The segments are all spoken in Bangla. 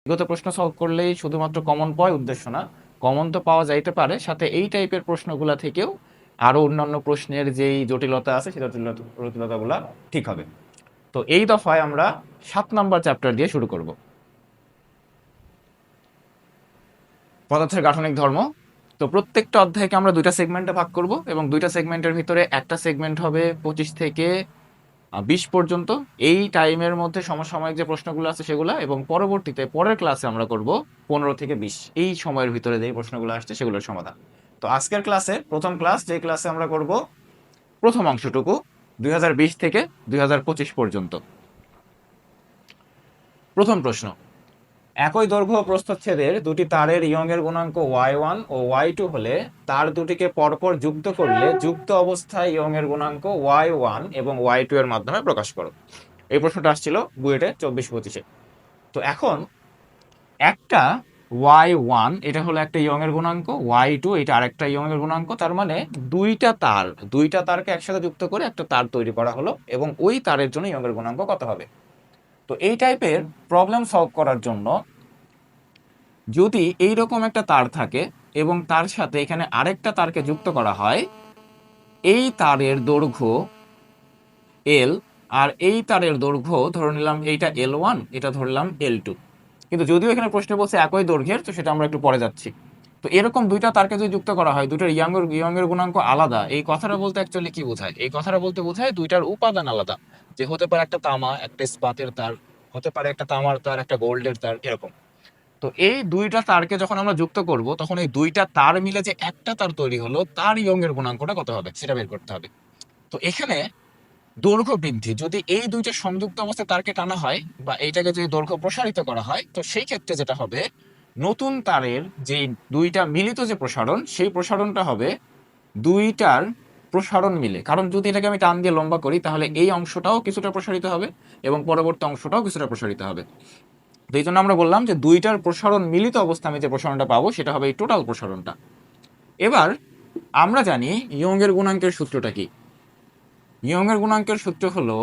বিগত প্রশ্ন সলভ করলেই শুধুমাত্র কমন পাওয়ার উদ্দেশ্য না, কমন তো পাওয়া যাইতে পারে, সাথে এই টাইপের প্রশ্নগুলা থেকেও আরো অন্যান্য প্রশ্নের যেই জটিলতা আছে সেই জটিলতাগুলা ঠিক হবে। তো এই দফায় আমরা 7 নাম্বার চ্যাপ্টার দিয়ে শুরু করব, পদার্থের গাঠনিক ধর্ম। তো প্রত্যেকটা অধ্যায়কে আমরা 2টা সেগমেন্টে ভাগ করব এবং 2টা সেগমেন্টের ভিতরে একটা সেগমেন্ট হবে 25 থেকে 20 পর্যন্ত। এই টাইমের মধ্যে সমসাময়িক যে প্রশ্নগুলো আছে সেগুলো, এবং পরবর্তীতে পরের ক্লাসে আমরা করব 15 থেকে 20 এই সময়ের ভিতরে যে প্রশ্নগুলো আসছে সেগুলোর সমাধান। তো আজকের ক্লাসে প্রথম ক্লাস, যে ক্লাসে আমরা করব প্রথম অংশটুকু 2020 থেকে 2025 পর্যন্ত। প্রথম প্রশ্ন: একই দৈর্ঘ্য প্রস্থচ্ছেদের দুটি তারের ইয়ং-এর গুণাঙ্ক y1 ও y2 হলে তার দুটিকে পরপর যুক্ত করলে যুক্ত অবস্থায় ইয়ং-এর গুণাঙ্ক y1 এবং y2 এর মাধ্যমে প্রকাশ করো। এই প্রশ্নটা আসছিল বুয়েটে 24-25-এ। তো এখন একটা y1 এটা হলো একটা ইয়ং-এর গুণাঙ্ক, y2 এটা আরেকটা ইয়ং-এর গুণাঙ্ক, তার মানে দুইটা তারকে একসাথে যুক্ত করে একটা তার তৈরি করা হলো, এবং ওই তারের জন্য ইয়ং-এর গুণাঙ্ক কত হবে। তো এই টাইপের প্রবলেম সলভ করার জন্য যদি এইরকম একটা তার থাকে এবং তার সাথে এখানে আরেকটা তারকে যুক্ত করা হয়, এই তারের দৈর্ঘ্য এল আর এই তারের দৈর্ঘ্য ধরে নিলাম এইটা L1, এটা ধরলাম L2, কিন্তু যদিও এখানে প্রশ্নে বলছে একই দৈর্ঘ্যের, তো সেটা আমরা একটু পরে যাচ্ছি। তো এরকম দুইটা তারকে যদি যুক্ত করা হয়, দুইটার ইয়ং-এর গুণাঙ্ক আলাদা, এই কথাটা বলতে অ্যাকচুয়ালি কি বোঝায়? এই কথাটা বলতে বোঝায় দুইটার উপাদান আলাদা, যে হতে পারে একটা তামা একটা ইস্পাতের তার, হতে পারে একটা তামার তার একটা গোল্ডের তার, এরকম। তো এই দুইটা তারকে যখন আমরা যুক্ত করব, তখন এই দুইটা তার মিলে যে একটা তার তৈরি হলো, তার ইয়ং-এর গুণাঙ্কটা কত হবে সেটা বের করতে হবে। তো এখানে দৈর্ঘ্য বৃদ্ধি, যদি এই দুইটা সংযুক্ত অবস্থায় তারকে টানা হয় বা এইটাকে যদি দৈর্ঘ্য প্রসারিত করা হয়, তো সেই ক্ষেত্রে যেটা হবে, নতুন তারের যে দুইটা মিলিত যে প্রসারণ, সেই প্রসারণটা হবে দুইটার প্রসারণ মিলে। কারণ যদি এটাকে আমি টান দিয়ে লম্বা করি, তাহলে এই অংশটাও কিছুটা প্রসারিত হবে এবং পরবর্তী অংশটাও কিছুটা প্রসারিত হবে। তো এই জন্য আমরা বললাম যে দুইটার প্রসারণ মিলিত অবস্থা আমি যে প্রসারণটা পাবো সেটা হবে এই টোটাল প্রসারণটা। এবার আমরা জানি ইয়ং-এর গুণাঙ্কের সূত্রটা কি। ইয়ং-এর গুণাঙ্কের সূত্র হলো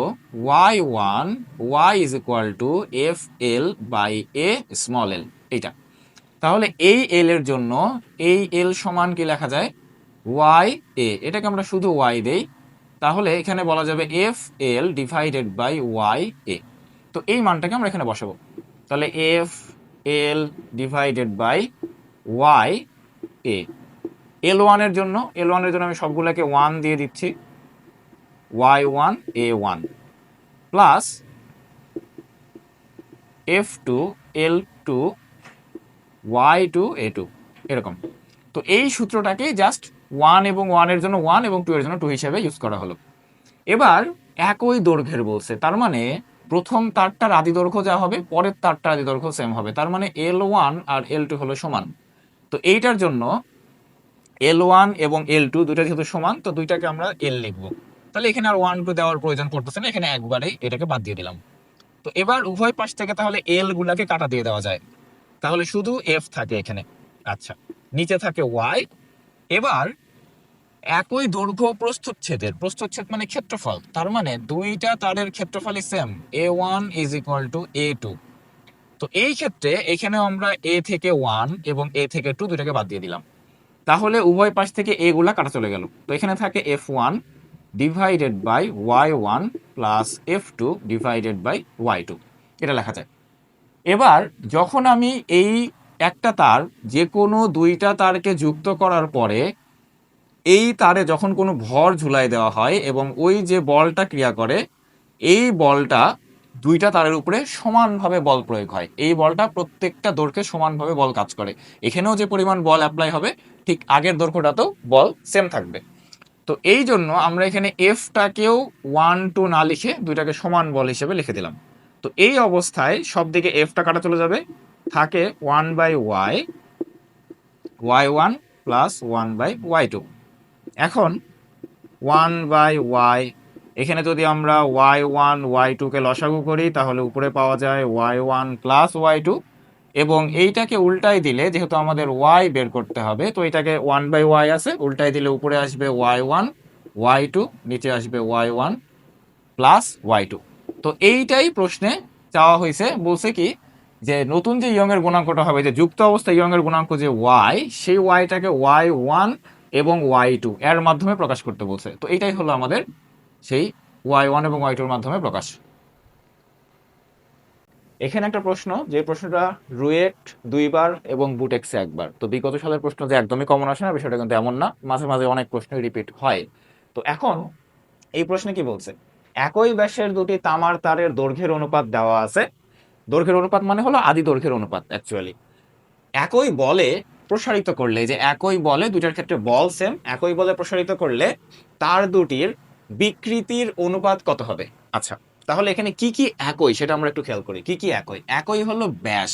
y1 y is equal to F L by A small L, এইটা। তাহলে এই এল এর জন্য এই এল সমান কি লেখা যায়, ওয়াই এ, এটাকে আমরা শুধু ওয়াই দেই, তাহলে এখানে বলা যাবে F L divided by Y A. তো এই মানটাকে আমরা এখানে বসাবো, তাহলে F L divided by Y A. L1 এর জন্য আমি সবগুলোকে 1 দিয়ে দিচ্ছি, y1 a1 plus f2 l2 y2 a2, এরকম। তো এই সূত্রটাকে জাস্ট 1 এবং 1 এর জন্য 1 এবং 2 এর জন্য 2 হিসেবে ইউজ করা হলো। এবার একই দৈর্ঘ্যের বলছে, তার মানে প্রথম তারটার আদি দৈর্ঘ্য যা হবে পরের তারটার আদি দৈর্ঘ্য সেম হবে, তার মানে L1 আর L2 হলো সমান। তো এইটার জন্য L1 এবং L2 দুইটা যেহেতু সমান, তো দুইটাকে আমরা L লিখবো। তাহলে এখানে আর 1 2 দেওয়ার প্রয়োজন পড়তেছে না, এখানে একবারেই এটাকে বাদ দিয়ে দিলাম। তো এবার উভয় পাশ থেকে তাহলে L গুলাকে কাটা দিয়ে দেওয়া যায়, তাহলে শুধু F থাকে এখানে। আচ্ছা, নিচে থাকে Y। এবার একই দৈর্ঘ্য প্রস্থচ্ছেদ মানে ক্ষেত্রফল, তার মানে দুইটা তারের ক্ষেত্রফলই same, A1 is equal to A2। তো এই ক্ষেত্রে এখানেও আমরা A থেকে 1 এবং A থেকে 2 দুইটাকে বাদ দিয়ে দিলাম, তাহলে উভয় পাশ থেকে এ গুলা কাটা চলে গেল। তো এখানে থাকে F1 divided by Y1 plus F2 divided by Y2, এটা লেখা যায়। এবার যখন আমি এই একটা তার যে কোনো দুইটা তারকে যুক্ত করার পরে এই তারে যখন কোনো ভর ঝুলাই দেওয়া হয় এবং ওই যে বলটা ক্রিয়া করে, এই বলটা দুইটা তারের উপরে সমানভাবে বল প্রয়োগ হয়, এই বলটা প্রত্যেকটা দৈর্ঘ্যে সমানভাবে বল কাজ করে। এখানেও যে পরিমাণ বল অ্যাপ্লাই হবে, ঠিক আগের দৈর্ঘ্যটাতেও বল সেম থাকবে। তো এই জন্য আমরা এখানে এফটাকেও 1 2 না লিখে দুইটাকে সমান বল হিসেবে লিখে দিলাম। তো এই অবস্থায় সব দিকে এফটা কাটা চলে যাবে, থাকে 1 by Y y1 plus 1 by y2। এখন 1 বাই ওয়াই, এখানে যদি আমরা y1 y2 কে লসাগু করি, তাহলে উপরে পাওয়া যায় y1 প্লাস y2, এবং এইটাকে উল্টাই দিলে যেহেতু আমাদের y বের করতে হবে, তো এটাকে 1 বাই ওয়াই আছে, উল্টাই দিলে উপরে আসবে y1 y2, নিচে আসবে y1 প্লাস y2। তো এইটাই প্রশ্নে চাওয়া হয়েছে, বলছে কি যে নতুন যে ইয়ং এর গুণাঙ্কটা হবে, যে যুক্ত অবস্থায় ইয়ং এর গুণাঙ্ক যে ওয়াই, সেই ওয়াইটাকে y1 এবং y2 এর মাধ্যমে প্রকাশ করতে বলছে। তো এটাই হলো আমাদের সেই y1 এবং y2 এর মাধ্যমে প্রকাশ। এখানে একটা প্রশ্ন, যে প্রশ্নটা রুয়েট 2বার এবং বুটেক্সে 1বার। তো বিগত সালের প্রশ্ন যে একদমই কমন আসে না, বিষয়টা কিন্তু এমন না, মাঝে মাঝে অনেক প্রশ্নই রিপিট হয়। তো এখন এই প্রশ্নে কি বলছে, একই ব্যাসের দুটি তামার তারের দৈর্ঘ্যের অনুপাত দেওয়া আছে। দৈর্ঘ্যের অনুপাত মানে হলো আদি দৈর্ঘ্যের অনুপাত অ্যাকচুয়ালি। একই বলে প্রসারিত করলে, যে একই বলে, দুইটার ক্ষেত্রে বল সেম, একই বলে প্রসারিত করলে তার দুটির বিকৃতির অনুপাত কত হবে? আচ্ছা, তাহলে এখানে কি কি একই সেটা আমরা একটু খেয়াল করি। কি কি একই? একই হলো ব্যাস।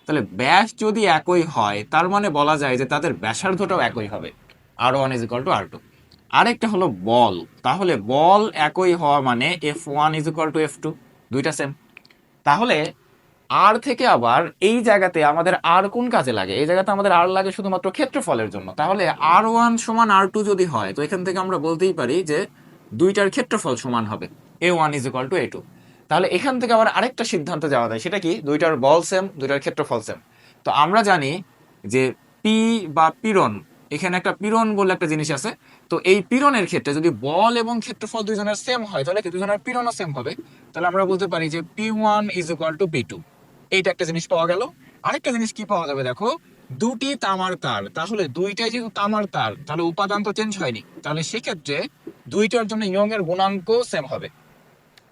তাহলে ব্যাস যদি একই হয়, তার মানে বলা যায় যে তাদের ব্যাসার্ধটাও একই হবে, R1 is equal two R2। আরেকটা হলো বল। তাহলে বল একই হওয়া মানে F1 is equal two F2, দুইটা সেম। তাহলে আর থেকে আবার এই জায়গাতে আমাদের আর কোন কাজে লাগে? এই জায়গাতে আমাদের আর লাগে শুধুমাত্র ক্ষেত্রফলের জন্য। তাহলে R1 সমান R2 যদি হয়, তো এখান থেকে আমরা বলতেই পারি যে দুইটার ক্ষেত্রফল সমান হবে, A1 is equal to A2। তাহলে এখান থেকে আবার আরেকটা সিদ্ধান্ত যাওয়া যায়, সেটা কি? দুইটার বল সেম, দুইটার ক্ষেত্রফল সেম। তো আমরা জানি যে পি বা পীড়ন, এখানে একটা পীড়ন বলে একটা জিনিস আছে। তো এই পীড়নের ক্ষেত্রে যদি বল এবং ক্ষেত্রফল দুইজনের সেম হয়, তাহলে কি দুইজনের পীড়নও সেম হবে। তাহলে আমরা বলতে পারি যে P1 is equal two P2। এইটা একটা জিনিস পাওয়া গেল। আরেকটা জিনিস কি পাওয়া যাবে দেখো, দুটি তামার তার, তাহলে দুইটাই যেহেতু তামার তার, তাহলে উপাদান তো চেঞ্জ হয়নি, তাহলে সেক্ষেত্রে দুইটার জন্য ইয়ং এর গুণাঙ্ক সেম হবে।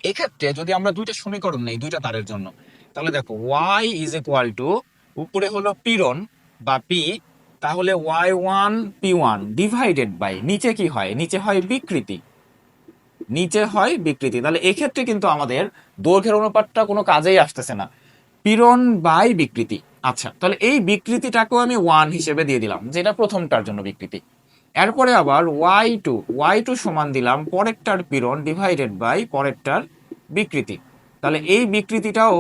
এক্ষেত্রে যদি আমরা দুইটা সমীকরণ নেই দুইটা তারের জন্য, তাহলে দেখো y ইজ ইকুয়াল টু, উপরে হলো পীড়ন বা পি, তাহলে y1 p1 ডিভাইডেড বাই, নিচে কি হয়? নিচে হয় বিকৃতি, নিচে হয় বিকৃতি। তাহলে এক্ষেত্রে কিন্তু আমাদের দৈর্ঘ্যের অনুপাতটা কোনো কাজেই আসতেছে না, পীড়ন বাই বিকৃতি। আচ্ছা, তাহলে এই বিকৃতিটাকেও আমি 1 হিসেবে দিয়ে দিলাম, যেটা প্রথমটার জন্য বিকৃতি। এরপরে আবার y2 সমান দিলাম পরেরটার পীড়ন ডিভাইডেড বাই পরেরটার বিকৃতি। তাহলে এই বিকৃতিটাও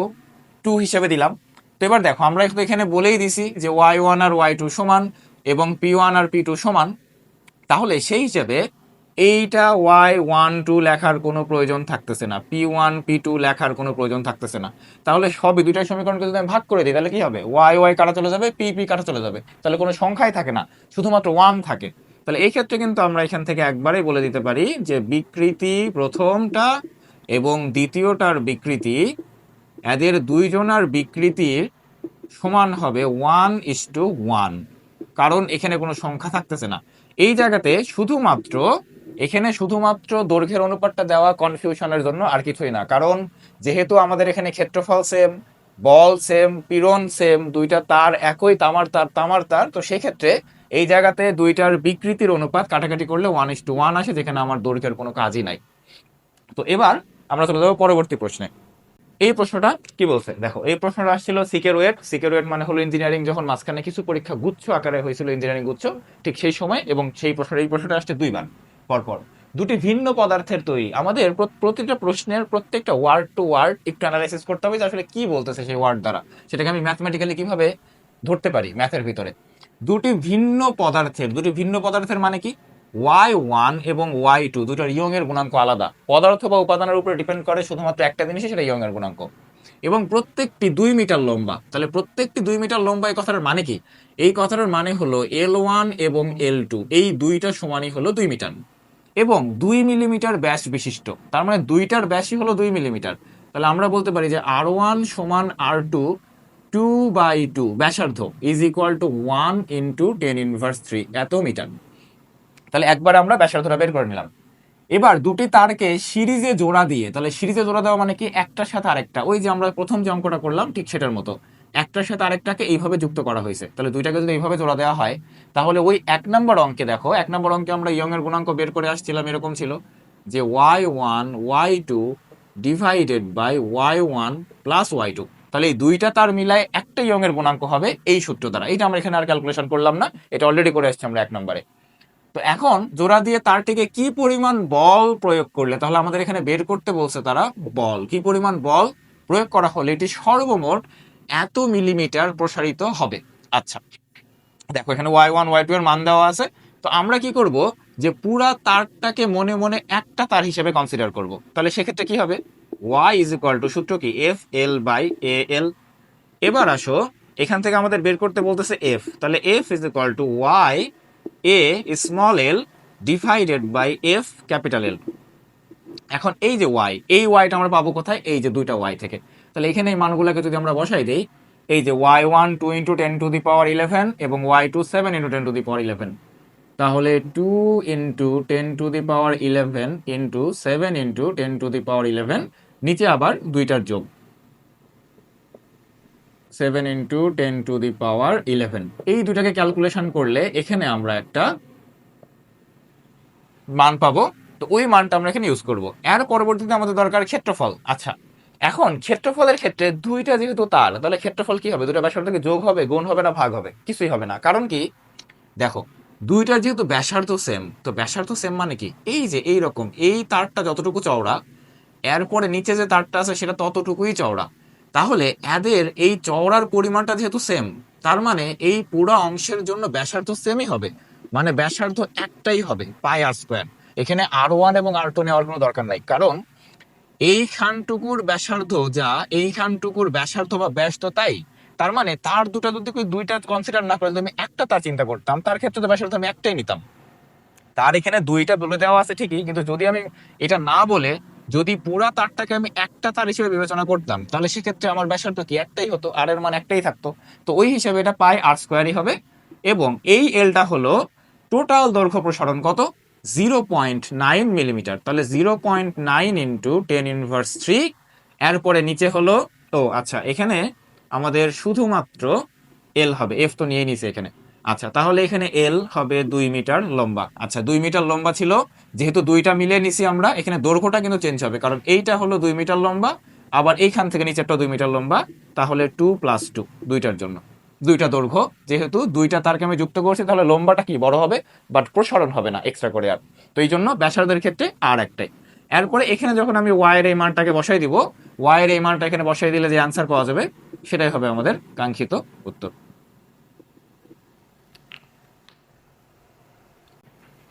2 হিসেবে দিলাম। তো এবার দেখো, আমরা এখানে বলেই দিছি যে y1 আর y2 সমান এবং p1 আর p2 সমান। তাহলে সেই হিসেবে এইটা y12 লেখার কোনো প্রয়োজন থাকতেছে না, p1 p2 লেখার কোনো প্রয়োজন থাকতেছে না। তাহলে সবই দুইটা সমীকরণকে যদি আমি ভাগ করে দিই, তাহলে কি হবে? y কাটা চলে যাবে, p কাটা চলে যাবে, তাহলে কোনো সংখ্যাই থাকে না, শুধুমাত্র 1 থাকে। তাহলে এই ক্ষেত্রে কিন্তু আমরা এখান থেকে একবারেই বলে দিতে পারি যে বিকৃতি প্রথমটা এবং দ্বিতীয়টার বিকৃতি, এদের দুইজনার বিকৃতির সমান হবে 1:1, কারণ এখানে কোনো সংখ্যা থাকতেছে না। এই জায়গাতে শুধুমাত্র, এখানে শুধুমাত্র দৈর্ঘ্যের অনুপাতটা দেওয়া কনফিউশনের জন্য, আর কিছুই না। কারণ যেহেতু আমাদের এখানে ক্ষেত্রফল সেম, বল সেম, পীড়ন সেম, দুইটা তার একই তামার তার তামার তার, তো সেক্ষেত্রে এই জায়গাতে দুইটার বিকৃতির অনুপাত কাটাকাটি করলে 1:1 আসে, যেখানে আমার দৈর্ঘ্যের কোনো কাজই নাই। তো এবার আমরা চলে যাবো পরবর্তী প্রশ্নে। এই প্রশ্নটা কি বলছে দেখো, এই প্রশ্নটা আসছিল সিকেরোয়েট। সিকেরোয়েট মানে হলো ইঞ্জিনিয়ারিং, যখন মাঝখানে কিছু পরীক্ষা গুচ্ছ আকারে হয়েছিল, ইঞ্জিনিয়ারিং গুচ্ছ, ঠিক সেই সময়। এবং সেই প্রশ্নটা, এই প্রশ্নটা আসছে 2বার পরপর। দুটি ভিন্ন পদার্থের তৈরি। আমাদের প্রতিটা প্রশ্নের প্রত্যেকটা ওয়ার্ড টু ওয়ার্ড একটু অ্যানালাইসিস করতে হবে যে আসলে কি বলতেছে সেই ওয়ার্ড দ্বারা, সেটাকে আমি ম্যাথমেটিক্যালি কিভাবে ধরতে পারি ম্যাথের ভিতরে। দুটি ভিন্ন পদার্থের মানে কি? y1 এবং y2 দুটার ইয়ং এর গুণাঙ্ক আলাদা। পদার্থ বা উপাদানের উপরে ডিপেন্ড করে শুধুমাত্র একটা জিনিস, সেটা ইয়ং এর গুণাঙ্ক। এবং প্রত্যেকটি 2 মিটার লম্বা। তাহলে প্রত্যেকটি 2 মিটার লম্বা, এই কথাটার মানে কি? এই কথাটার মানে হলো L1 এবং L2 এই দুইটা সমানই হলো 2 মিটার এবং 2 মিলিমিটার ব্যাস বিশিষ্ট। তার মানে দুইটার ব্যাসই হলো 2 মিলিমিটার। তাহলে আমরা বলতে পারি যে R1 সমান R2 2/2 ব্যাসার্ধ ইজ ইকুয়াল টু 1 ইন্টু 10⁻³ এত মিটার। তাহলে একবার আমরা ব্যাসার্ধটা বের করে নিলাম। এবার দুটি তারকে সিরিজে জোড়া দিয়ে, তাহলে সিরিজে জোড়া দেওয়া মানে কি? একটার সাথে আরেকটা, ওই যে আমরা প্রথম যে অঙ্কটা করলাম ঠিক সেটার মতো, একটার সাথে আরেকটাকে এইভাবে যুক্ত করা হয়েছে। তাহলে দুইটাকে যদি এইভাবে জোড়া দেওয়া হয়, তাহলে ওই 1 নম্বর অঙ্কে দেখো, 1 নম্বর অঙ্কে আমরা ইয়ং এর গুণাঙ্ক বের করে আসছিলাম, এরকম ছিল যে y1 y2 divided by y1 plus y2। তাহলে এই দুইটা তার মিলায় একটা ইয়ং এর গুণাঙ্ক হবে এই সূত্র দ্বারা। এটা আমরা এখানে আর ক্যালকুলেশন করলাম না, এটা অলরেডি করে আসছি আমরা 1 নম্বরে। তো এখন জোড়া দিয়ে তারটিকে কি পরিমাণ বল প্রয়োগ করলে, তাহলে আমাদের এখানে বের করতে বলছে তারা বল, কি পরিমাণ বল প্রয়োগ করা হলে এটি সর্বমোট এত মিলিমিটার প্রসারিত হবে। আচ্ছা, দেখো এখানে y1 y2 এর মান দেওয়া আছে। তো আমরা কি করব, যে পুরা তারটাকে মনে মনে একটা তার হিসেবে কনসিডার করব। তাহলে সেক্ষেত্রে কি হবে? y ইজ ইকুয়াল টু, সূত্র কি? FL/AL। এবার আসো, এখান থেকে আমাদের বের করতে বলতেছে এফ, তাহলে F is equal to Y A small L divided by F capital L. এখন এই যে ওয়াই, এই ওয়াইটা আমরা পাবো কোথায়? এই যে দুইটা ওয়াই থেকে। তাহলে এখানে এই মানগুলোকে যদি আমরা বসাই দিই, এই যে ওয়াই ওয়ান 2 ইন্টু 10⁻11 এবং ওয়াই টু 7 ইন্টু 10⁻11, তাহলে 2 ইন্টু 10⁻11 ইন্টু 7 ইন্টু 10⁻11, নিচে আবার দুইটার যোগ 7 ইন্টু 10⁻11, এই দুটাকে ক্যালকুলেশন করলে এখানে আমরা একটা মান পাবো। তো ওই মানটা আমরা এখানে ইউজ করব। এর পরবর্তীতে আমাদের দরকার ক্ষেত্রফল। আচ্ছা, এখন ক্ষেত্রফলের ক্ষেত্রে দুইটা যেহেতু তার, তাহলে ক্ষেত্রফল কি হবে? দুটো ব্যাসার্ধ থেকে যোগ হবে, গুণ হবে না ভাগ হবে? কিছুই হবে না। কারণ কি, দেখো দুইটার যেহেতু ব্যাসার্ধ সেম, তো ব্যাসার্ধ সেম মানে কি, এই যে এই রকম এই তারটা যতটুকু চওড়া, এরপরে নিচে যে তারটা আছে সেটা ততটুকুই চওড়া। তাহলে এদের এই চওড়ার পরিমাণটা যেহেতু সেম, তার মানে এই পুরো অংশের জন্য ব্যাসার্ধ সেমই হবে, মানে ব্যাসার্ধ একটাই হবে, পাই আর স্কোয়ার। এখানে আর1 এবং আর2 নেওয়ার কোনো দরকার নাই, কারণ এইখানটুকুর ব্যাসার্ধ যা, এইখানটুকুর ব্যাসার্ধ বা ব্যাস তো তাই। তার মানে তার দুটা যদি দুইটা কনসিডার না করে আমি একটা তার চিন্তা করতাম, তার ক্ষেত্রে তো ব্যাসার্ধ আমি একটাই নিতাম। তার এখানে দুইটা বলে দেওয়া আছে ঠিকই, কিন্তু যদি আমি এটা না বলে যদি পুরা তারটাকে আমি একটা তার হিসেবে বিবেচনা করতাম, তাহলে সেক্ষেত্রে আমার ব্যাসার্ধ কি একটাই হতো, আর এর মান একটাই থাকতো। তো ওই হিসেবে এটা পাই আর স্কোয়ারই হবে। এবং এই এলটা হলো টোটাল দৈর্ঘ্য প্রসারণ কত? 0.9 মিলিমিটার। তাহলে 0.9 ইন্টু 10⁻³ এরপরে নিচে হলো, ও আচ্ছা এখানে আমাদের শুধুমাত্র এল হবে, এফ তো নিয়ে নিছে এখানে। আচ্ছা, তাহলে এখানে এল হবে 2 মিটার লম্বা। আচ্ছা 2 মিটার লম্বা ছিল, যেহেতু দুইটা মিলিয়ে নিছি আমরা, এখানে দৈর্ঘ্যটা কিন্তু চেঞ্জ হবে, কারণ এইটা হলো 2 মিটার লম্বা, আবার এইখান থেকে নিচেরটা 2 মিটার লম্বা। তাহলে 2 + 2 দুইটার জন্য দুইটা দৈর্ঘ্য, যেহেতু দুইটা তারকে আমি যুক্ত করছি, তাহলে লম্বাটা কি বড় হবে, বাট প্রসারণ হবে না এক্সট্রা করে আর। তো এই জন্য ব্যাসার্ধের ক্ষেত্রে আর একটাই। এরপরে এখানে যখন আমি ওয়াইয়ের এই মানটাকে বসাই দিব, ওয়াইয়ের এই মানটা এখানে বসাই দিলে যে আনসার পাওয়া যাবে, সেটাই হবে আমাদের কাঙ্ক্ষিত উত্তর।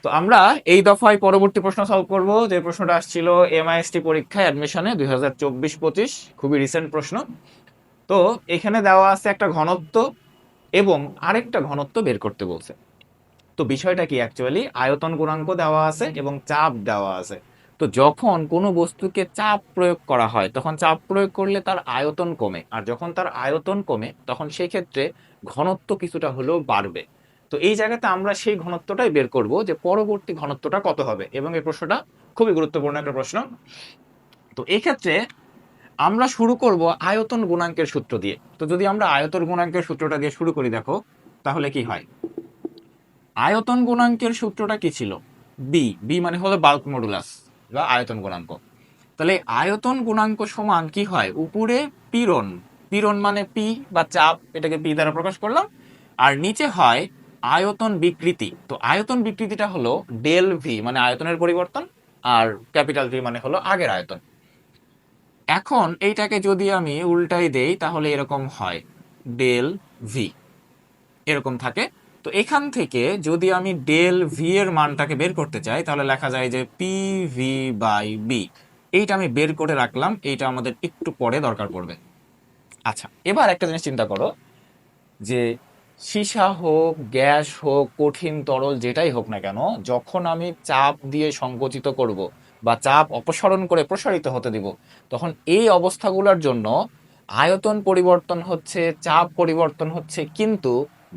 তো আমরা এই দফায় পরবর্তী প্রশ্ন সলভ করব, যে প্রশ্নটা আসছিল এমআইএসটি পরীক্ষায় অ্যাডমিশনে 2024-25, খুবই রিসেন্ট প্রশ্ন। তো এখানে দেওয়া আছে একটা ঘনত্ব এবং আরেকটা ঘনত্ব বের করতে বলছে। তো বিষয়টা কি, অ্যাকচুয়ালি আয়তন গুণাঙ্ক দেওয়া আছে এবং চাপ দেওয়া আছে। তো যখন কোনো বস্তুকে চাপ প্রয়োগ করা হয়, তখন চাপ প্রয়োগ করলে তার আয়তন কমে, আর যখন তার আয়তন কমে তখন সেই ক্ষেত্রে ঘনত্ব কিছুটা হলেও বাড়বে। তো এই জায়গাতে আমরা সেই ঘনত্বটাই বের করব, যে পরবর্তী ঘনত্বটা কত হবে, এবং এই প্রশ্নটা খুবই গুরুত্বপূর্ণ একটা প্রশ্ন। তো এই ক্ষেত্রে আমরা শুরু করব আয়তন গুণাঙ্কের সূত্র দিয়ে। তো যদি আমরা আয়তন গুণাঙ্কের সূত্রটা দিয়ে শুরু করি, দেখো তাহলে কি হয়। আয়তন গুণাঙ্কের সূত্রটা কি ছিল? বি, বি মানে হলো বাল্ক মডুলাস বা আয়তন গুণাঙ্ক। তাহলে আয়তন গুণাঙ্ক সমান কি হয়, উপরে পীড়ন, পীড়ন মানে পি বা চাপ, এটাকে পি দ্বারা প্রকাশ করলাম, আর নিচে হয় আয়তন বিকৃতি। তো আয়তন বিকৃতিটা হলো ডেল ভি, মানে আয়তনের পরিবর্তন, আর ক্যাপিটাল ভি মানে হলো আগের আয়তন। এখন এইটাকে যদি আমি উল্টাই দেই, তাহলে এরকম হয় ডেল ভি, এরকম থাকে। তো এখান থেকে যদি আমি ডেল ভি এর মানটাকে বের করতে চাই, তাহলে লেখা যায় যে পি ভি বাই বি। এইটা আমি বের করে রাখলাম, এইটা আমাদের একটু পরে দরকার পড়বে। আচ্ছা, এবার একটা জিনিস চিন্তা করো, যে সীসা হোক, গ্যাস হোক, কঠিন তরল যেটাই হোক না কেন, যখন আমি চাপ দিয়ে সংকুচিত করব বা চাপ অপসারণ করে প্রসারিত হতে দিব, তখন এই অবস্থাগুলোর জন্য আয়তন পরিবর্তন হচ্ছে, চাপ পরিবর্তন হচ্ছে, কিন্তু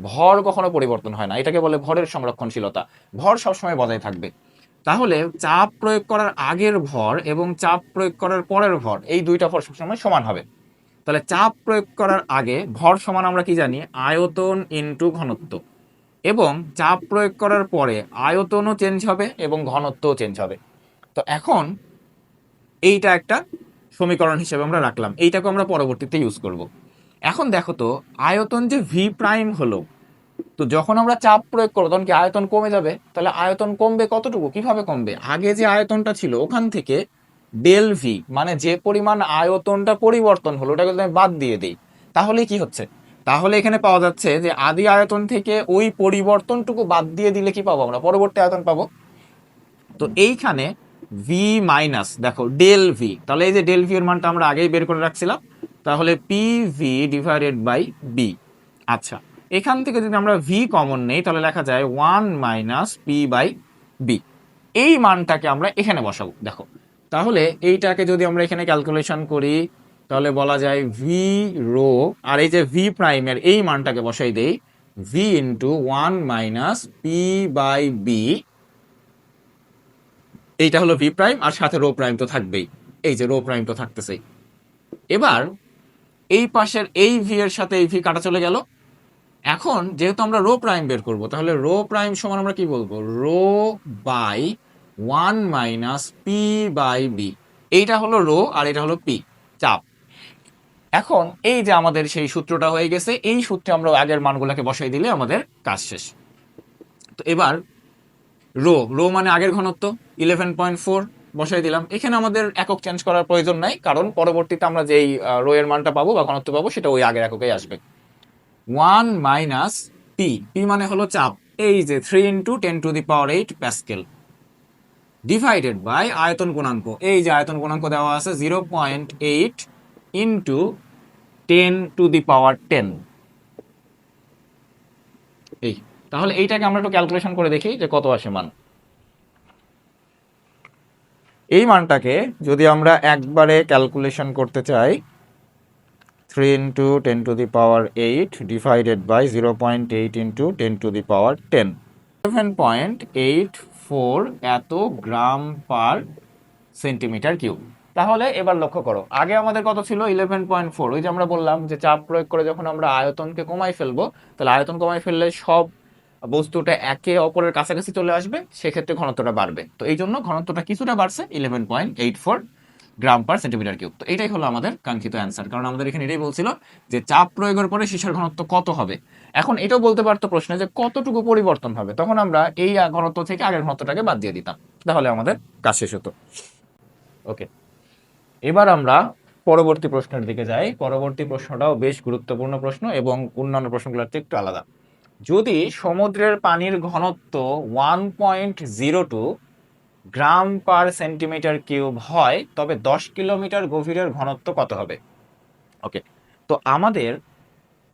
ভর কখনো পরিবর্তন হয় না। এটাকে বলে ভরের সংরক্ষণশীলতা। ভর সবসময় বজায় থাকবে। তাহলে চাপ প্রয়োগ করার আগের ভর এবং চাপ প্রয়োগ করার পরের ভর, এই দুইটা ভর সবসময় সমান হবে। তাহলে চাপ প্রয়োগ করার আগে ভর সমান আমরা কি জানি, আয়তন ইনটু ঘনত্ব, এবং চাপ প্রয়োগ করার পরে আয়তনও চেঞ্জ হবে এবং ঘনত্বও চেঞ্জ হবে। তো এখন এইটা একটা সমীকরণ হিসেবে আমরা রাখলাম, এইটাকে আমরা পরবর্তীতে ইউজ করব। এখন দেখো তো, আয়তন যে ভি প্রাইম হলো, তো যখন আমরা চাপ প্রয়োগ করবো তখন কি আয়তন কমে যাবে? তাহলে আয়তন কমবে কতটুকু, কিভাবে কমবে? আগে যে আয়তনটা ছিল ওখান থেকে ডেল ভি, মানে যে পরিমাণ আয়তনটা পরিবর্তন হলো, ওটাকে যদি আমি বাদ দিয়ে দিই, তাহলে কি হচ্ছে, তাহলে এখানে পাওয়া যাচ্ছে যে আদি আয়তন থেকে ওই পরিবর্তনটুকু বাদ দিয়ে দিলে কি পাবো, আমরা পরবর্তী আয়তন পাবো। তো এইখানে ভি মাইনাস দেখো ডেল ভি, তাহলে এই যে ডেল ভি এর মানটা আমরা আগেই বের করে রাখছিলাম, তাহলে P V divided by B. আচ্ছা, এখান থেকে যদি আমরা ভি কমন নেই তাহলে লেখা যায় 1 মাইনাস পি বাই বি। এই মানটাকে আমরা এখানে বসাবো। দেখো, তাহলে এইটাকে যদি আমরা এখানে ক্যালকুলেশন করি তাহলে বলা যায় ভি রো, আর এই যে ভি প্রাইমের এই মানটাকে বসাই দেই V into 1 minus P by B. এইটা হলো ভি প্রাইম, আর সাথে রো প্রাইম তো থাকবেই, এই যে রো প্রাইম তো থাকতেছেই। এবার এই পাশের এই ভি এর সাথে এই ভি কাটা চলে গেল। এখন যেহেতু আমরা রো প্রাইম বের করব, তাহলে রো প্রাইম সমান আমরা কি বলবো, rho by 1 minus P by B. এইটা হলো রো আর এটা হলো পি, চাপ। এখন এই যে আমাদের সেই সূত্রটা হয়ে গেছে, এই সূত্রে আমরা আগের মানগুলোকে বসাই দিলে আমাদের কাজ শেষ। তো এবার রো রো মানে আগের ঘনত্ব 11.4 বসাই দিলাম। এখানে আমাদের একক চেঞ্জ করার প্রয়োজন নাই, কারণ পরবর্তীতে আমরা যেই রো এর মানটা পাবো বা ঘনত্ব পাবো সেটা ওই আগের এককেই আসবে। 1 মাইনাস পি, পি মানে হলো চাপ, এই যে 3 ইন্টু 10⁸ প্যাসকেল, ডিভাইডেড বাই আয়তন গুণাঙ্ক, এই যে আয়তন গুণাঙ্ক দেওয়া আছে 0.8 ইন্টু 10⁻10। এই, তাহলে এইটাকে আমরা একটু ক্যালকুলেশন করে দেখি যে কত আসে মান। এই মানটাকে যদি আমরা একবারে ক্যালকুলেশন করতে চাই, 3 ইন্টু 10⁸8 ডিভাইডেড বাই 0.8 ইন্টু 10⁻10, 7.84 এত গ্রাম পার সেন্টিমিটার কিউব। তাহলে এবার লক্ষ্য করো, আগে আমাদের কত ছিল 11.4। ওই যে আমরা বললাম যে চাপ প্রয়োগ করে যখন আমরা আয়তনকে কমাই ফেলবো, তাহলে আয়তন কমাই ফেললে সব বস্তুটা একে অপরের কাছাকাছি চলে আসবে, সেক্ষেত্রে ঘনত্বটা বাড়বে। তো এই জন্য ঘনত্বটা কিছুটা বাড়ছে, 11.84 গ্রাম পার সেন্টিমিটার কিউব। তো এটাই হলো আমাদের কাঙ্ক্ষিত অ্যান্সার, কারণ আমাদের এখানে এটাই বলছিল যে চাপ প্রয়োগের পরে সীসার ঘনত্ব কত হবে। এখন এটাও বলতে পারতো প্রশ্নে যে কতটুকু পরিবর্তন হবে, তখন আমরা এই ঘনত্ব থেকে আগের ঘনত্বটাকে বাদ দিয়ে দিতাম, তাহলে আমাদের কাজ শেষ হতো। ওকে, এবার আমরা পরবর্তী প্রশ্নের দিকে যাই। পরবর্তী প্রশ্নটাও বেশ গুরুত্বপূর্ণ প্রশ্ন এবং অন্যান্য প্রশ্নগুলোর থেকে একটু আলাদা। যদি সমুদ্রের পানির ঘনত্ব 1.02 গ্রাম পার সেন্টিমিটার কিউব হয়, তবে 10 কিলোমিটার গভীরের ঘনত্ব কত হবে? ওকে, তো আমাদের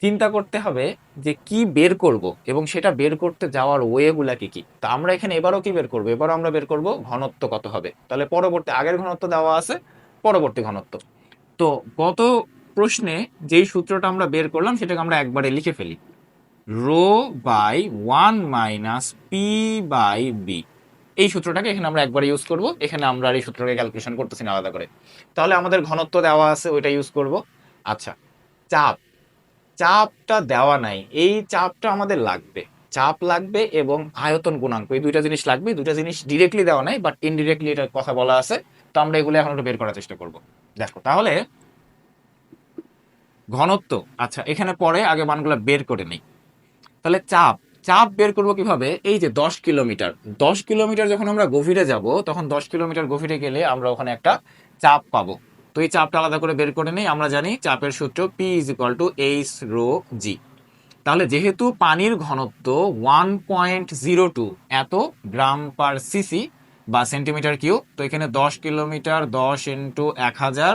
চিন্তা করতে হবে যে কি বের করব এবং সেটা বের করতে যাওয়ার ওয়েগুলা কি কি। তা আমরা এখানে এবারও কি বের করব, এবারও আমরা বের করব ঘনত্ব কত হবে। তাহলে পরবর্তী আগের ঘনত্ব দেওয়া আছে, পরবর্তী ঘনত্ব। তো গত প্রশ্নে যেই সূত্রটা আমরা বের করলাম সেটাকে আমরা একবারে লিখে ফেলি, rho by 1 minus P by B. এই সূত্রটাকে এখানে আমরা একবার ইউজ করব, এখানে আমরা এই সূত্রকে ক্যালকুলেশন করতেছি না আলাদা করে। তাহলে আমাদের ঘনত্ব দেওয়া আছে, ওইটা ইউজ করব। আচ্ছা, চাপ, চাপটা দেওয়া নাই, এই চাপটা আমাদের লাগবে, চাপ লাগবে এবং আয়তন গুণাঙ্ক, এই দুইটা জিনিস লাগবে। দুইটা জিনিস ডিরেক্টলি দেওয়া নাই, বাট ইনডিরেক্টলি এটার কথা বলা আছে। তো আমরা এগুলো এখন একটু বের করার চেষ্টা করব। দেখো, তাহলে ঘনত্ব, আচ্ছা এখানে পরে আগে মানগুলো বের করে নেই। তাহলে চাপ, চাপ বের করবো কিভাবে, এই যে 10 কিলোমিটার, 10 কিলোমিটার যখন আমরা গভীরে যাব, তখন 10 কিলোমিটার গভীরে গেলে আমরা ওখানে একটা চাপ পাবো। তো এই চাপটা আলাদা করে বের করে নেই। আমরা জানি চাপের সূত্র P = H রো জি। তাহলে যেহেতু পানির ঘনত্ব 1.02 এত গ্রাম পার সিসি বা সেন্টিমিটার কিউব, তো এখানে 10 কিলোমিটার 10 ইন্টু 1000,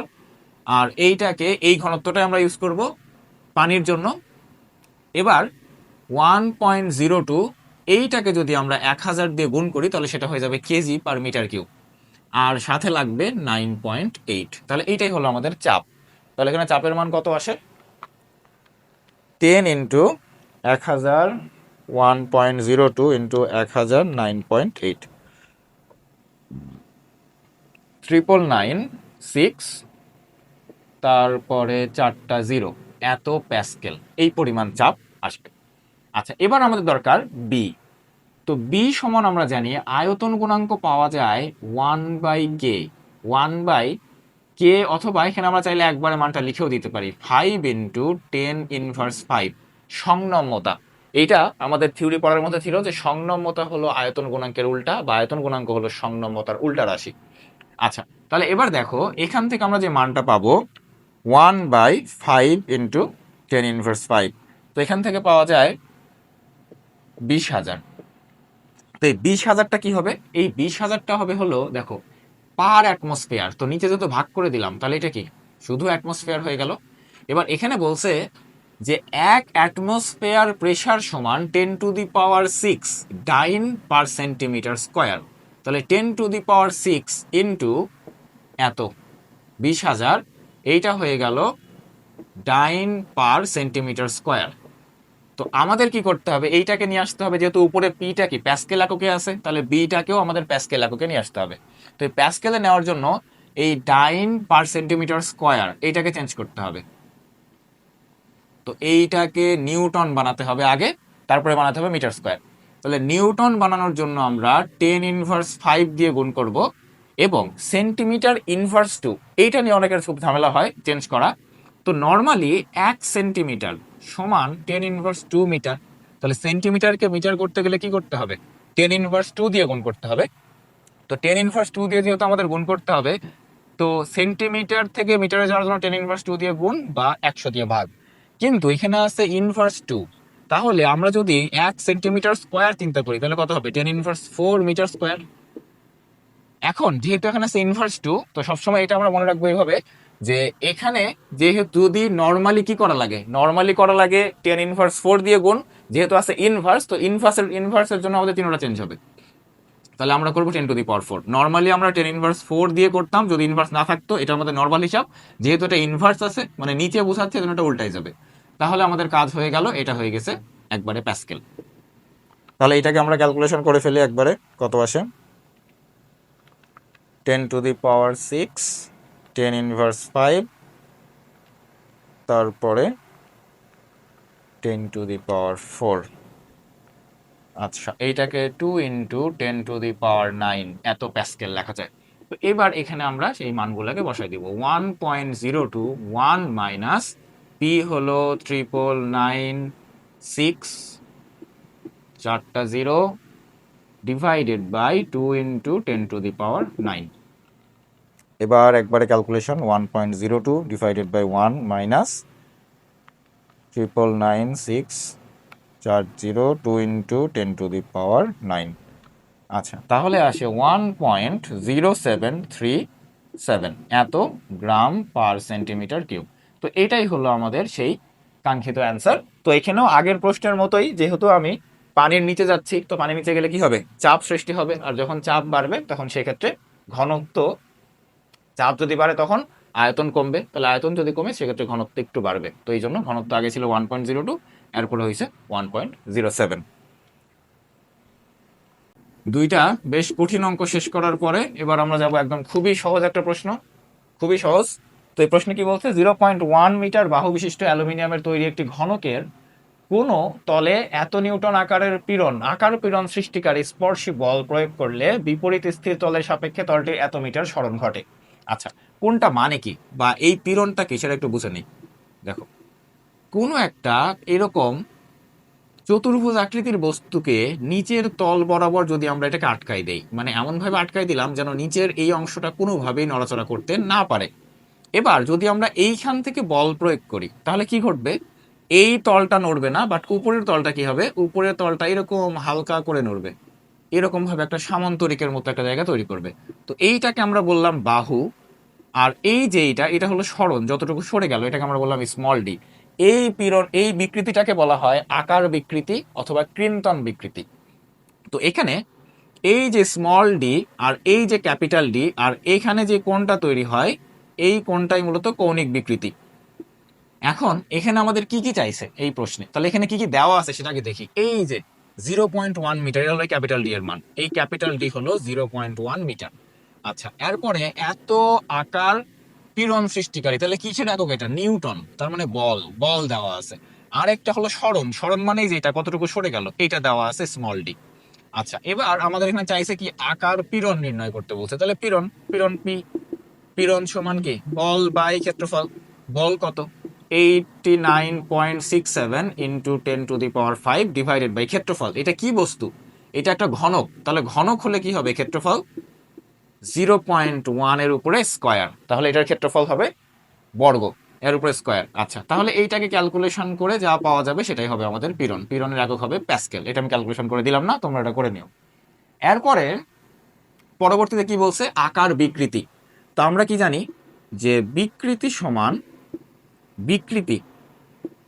আর এইটাকে এই ঘনত্বটাই আমরা ইউজ করব পানির জন্য। এবার 1.02 এইটাকে যদি আমরা 1000 দিয়ে গুণ করি তাহলে সেটা হয়ে যাবে কেজি পার মিটার কিউব, আর সাথে লাগবে 9.8। তাহলে এইটাই হলো আমাদের চাপ। তাহলে এখানে চাপের মান কত আসে, 10 ইন্টু 1000, 1.02 ইন্টু 1000, 9.8, 99996, তারপরে 4টা 0, এত প্যাসকেল, এই পরিমাণ চাপ আসবে। আচ্ছা, এবার আমাদের দরকার বি। তো বি সমান আমরা জানি আয়তন গুণাঙ্ক পাওয়া যায় 1/k, 1/k, অথবা এখানে আমরা চাইলে একবারে মানটা লিখেও দিতে পারি 5 ইন্টু 10⁻5 সংনম্যতা। এইটা আমাদের থিওরি পড়ার মধ্যে ছিল যে সংনম্যতা হলো আয়তন গুণাঙ্কের উল্টা, বা আয়তন গুণাঙ্ক হলো সংনম্যতার উল্টা রাশি। আচ্ছা, তাহলে এবার দেখো এখান থেকে আমরা যে মানটা পাবো 1/5 ইন্টু 10⁻5, তো এখান থেকে পাওয়া যায় 20,000। তো এই 20,000টা কি হবে, এই 20,000টা হবে হলো দেখো পার অ্যাটমসফিয়ার। তো নিচে যত ভাগ করে দিলাম তাহলে এটা কি শুধু অ্যাটমসফিয়ার হয়ে গেল। এবার এখানে বলছে যে 1 অ্যাটমসফেয়ার প্রেসার সমান 10⁶ ডাইন পার সেন্টিমিটার স্কোয়ার। তাহলে 10⁶ ইন্টু এত 20,000, এইটা হয়ে গেল ডাইন পার সেন্টিমিটার স্কোয়ার। তো আমাদের কি করতে হবে, এইটাকে নিয়ে আসতে হবে, যেহেতু উপরে পিটা কি প্যাসকেল এককে আছে, তাহলে বিটাকেও আমাদের প্যাসকেল এককে নিয়ে আসতে হবে। তো এই প্যাসকেলে নেওয়ার জন্য এই ডাইন পার সেন্টিমিটার স্কোয়ার এইটাকে চেঞ্জ করতে হবে। তো এইটাকে নিউটন বানাতে হবে আগে, তারপরে বানাতে হবে মিটার স্কোয়ার। তাহলে নিউটন বানানোর জন্য আমরা 10⁵ দিয়ে গুণ করব, এবং সেন্টিমিটার ইনভার্স 2 এইটা নিয়ে অনেকের খুব ঝামেলা হয় চেঞ্জ করা। তো নর্মালি 1 সেন্টিমিটার সমান 10⁻² মিটার। তাহলে সেন্টিমিটারকে মিটার করতে গেলে কি করতে হবে, 10⁻² দিয়ে গুণ করতে হবে। তো 10⁻² দিয়ে যেহেতু আমাদের গুণ করতে হবে, তো সেন্টিমিটার থেকে মিটারে যাওয়ার জন্য 10⁻² দিয়ে গুণ বা 100 দিয়ে ভাগ। কিন্তু এখানে আছে ইনভার্স 2, তাহলে আমরা যদি 1 সেন্টিমিটার স্কোয়ার চিন্তা করি তাহলে কত হবে, 10⁻⁴ মিটার স্কোয়ার। এখন যেহেতু এখানে আছে ইনভার্স 2, তো সবসময় এটা আমরা মনে রাখবো এইভাবে যে এখানে যেহেতু যদি নর্মালি কি করা লাগে, নর্মালি করা লাগে 10⁻⁴ দিয়ে গুণ, যেহেতু আছে ইনভার্স, তো ইনভার্সের জন্য আমাদের তিনটা চেঞ্জ হবে। তাহলে আমরা করবো 10⁻⁴। নর্মালি আমরা 10⁻⁴ দিয়ে করতাম যদি ইনভার্স না থাকতো, এটা আমাদের নর্মাল হিসাব। যেহেতু এটা ইনভার্স আছে মানে নিচে বোঝাচ্ছে, এজন্য এটা উল্টাই যাবে। তাহলে আমাদের কাজ হয়ে গেল, এটা হয়ে গেছে একবারে প্যাসকেল। তাহলে এটাকে আমরা ক্যালকুলেশন করে ফেলি একবারে, কত আসে, 10⁶, 10⁻⁵, তারপরে 10⁴। আচ্ছা, এইটাকে 2 × 10⁹ এত প্যাসকেল লেখা যায়। তো এবার এখানে আমরা সেই মানগুলোকে বসাই দিব। 1.02 1 মাইনাস পি হলো 999.6 4টা 0 ডিভাইডেড বাই 2 × 10⁹ এবার একবারে ক্যালকুলেশন, 1.02 ডিভাইডেড বাই 1 মাইনাস 999.6 2 × 10⁹ আচ্ছা, তাহলে আসে 1.0737 এত গ্রাম পার সেন্টিমিটার কিউব। তো এটাই হলো আমাদের সেই কাঙ্ক্ষিত অ্যান্সার। তো এখানেও আগের প্রশ্নের মতোই, যেহেতু আমি পানির নিচে যাচ্ছি, তো পানির নিচে গেলে কি হবে, চাপ সৃষ্টি হবে, আর যখন চাপ বাড়বে তখন সেক্ষেত্রে ঘনত্ব, চাপ যদি বাড়ে তখন আয়তন কমবে, তাহলে আয়তন যদি কমে সেক্ষেত্রে ঘনত্ব একটু বাড়বে। তো এই জন্য ঘনত্ব আগে ছিল 1.02, এরপরে হয়েছে 1.07। দুইটা বেশ কঠিন অঙ্ক শেষ করার পরে এবার আমরা যাব একদম খুবই সহজ একটা প্রশ্ন, খুবই সহজ। তো এই প্রশ্নে কি বলছে, 0.1 মিটার বাহু বিশিষ্ট অ্যালুমিনিয়ামের তৈরি একটি ঘনকের কোন তলে এত নিউটন আকার পীড়ন সৃষ্টিকারী স্পর্শী বল প্রয়োগ করলে বিপরীত স্থির তলের সাপেক্ষে তলটির এত মিটার সরণ ঘটে। আচ্ছা, কোনটা মানে কি বা এই পীড়নটা কি সেটা একটু বুঝে নিই। দেখো, কোনো একটা এরকম চতুর্ভুজ আকৃতির বস্তুকে নিচের তল বরাবর যদি আমরা এটাকে আটকাই দেই, মানে এমনভাবে আটকাই দিলাম যেন নিচের এই অংশটা কোনোভাবেই নড়াচড়া করতে না পারে। এবার যদি আমরা এইখান থেকে বল প্রয়োগ করি তাহলে কি ঘটবে, এই তলটা নড়বে না, বাট উপরের তলটা কি হবে, উপরের তলটা এরকম হালকা করে নড়বে, এরকম ভাবে একটা সামান্তরিকের মতো একটা জায়গা তৈরি করবে। তো এইটাকে আমরা বললাম বাহু, আর এই যে এটা হলো সরণ, যতটুকু সরে গেল এটাকে আমরা বললাম স্মল ডি। এই পীড়ন, এই বিকৃতিটাকে বলা হয় আকার বিকৃতি অথবা ক্রিন্তন বিকৃতি। তো এখানে এই যে স্মল ডি আর এই যে ক্যাপিটাল ডি আর এখানে যে কোণটা তৈরি হয়, এই কোণটাই মূলত কৌণিক বিকৃতি। এখন এখানে আমাদের কি কি চাইছে এই প্রশ্নে, তাহলে এখানে কি কি দেওয়া আছে সেটাকে দেখি। এই যে 0.1 মিটার হলো ক্যাপিটাল ডি এর মান, এই ক্যাপিটাল ডি হলো 0.1 মিটার। আচ্ছা, এরপরে এত আকার পীড়ন সৃষ্টিকারী, তাহলে কিসের একক, এটা নিউটন, তার মানে বল, বল দেওয়া আছে। আরেকটা হলো সরণ, সরণ মানে যেটা কতটুকু সরে গেল, এটা দেওয়া আছে স্মল ডি। আচ্ছা, এবার আমাদের এখানে চাইছে কি আকার পীড়ন নির্ণয় করতে বলছে, তাহলে পীড়ন, পীড়ন পি, পীড়ন সমান কি বল বাই ক্ষেত্রফল। বল কত, 89.67 ইন্টু 10⁵ ডিভাইডেড বাই ক্ষেত্রফল। এটা কি বস্তু, এটা একটা ঘনক, তাহলে ঘনক হলে কি হবে, ক্ষেত্রফল 0.1 এর উপরে স্কোয়ার, তাহলে এটার ক্ষেত্রফল হবে বর্গ, এর উপরে স্কোয়ার। আচ্ছা, তাহলে এইটাকে ক্যালকুলেশন করে যা পাওয়া যাবে সেটাই হবে আমাদের পীড়ন। পীড়নের একক হবে প্যাসকেল, এটা আমি ক্যালকুলেশন করে দিলাম না, তোমরা এটা করে নিও। এরপরে পরবর্তীতে কি বলছে, আকার বিকৃতি। তো আমরা কি জানি যে বিকৃতি সমান বিকৃতি,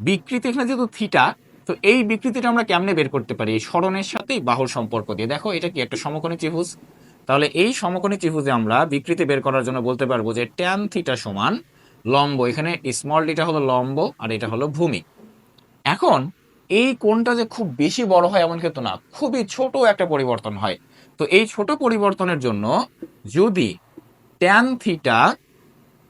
বিকৃতি এখানে যেহেতু থিটা, তো এই বিকৃতিটা আমরা কেমনে বের করতে পারি? এই সরণের সাথেই বাহুর সম্পর্ক দিয়ে। দেখো এটা কি একটা সমকোণী ত্রিভুজ, তাহলে এই সমকোণী ত্রিভুজে আমরা বিকৃতি বের করার জন্য বলতে পারবো যে ট্যান থিটা সমান লম্ব, এখানে স্মল ডিটা হলো লম্ব আর এটা হলো ভূমি। এখন এই কোণটা যে খুব বেশি বড় হয় এমন কিন্তু না, খুবই ছোট একটা পরিবর্তন হয়। তো এই ছোট পরিবর্তনের জন্য যদি ট্যান থিটা,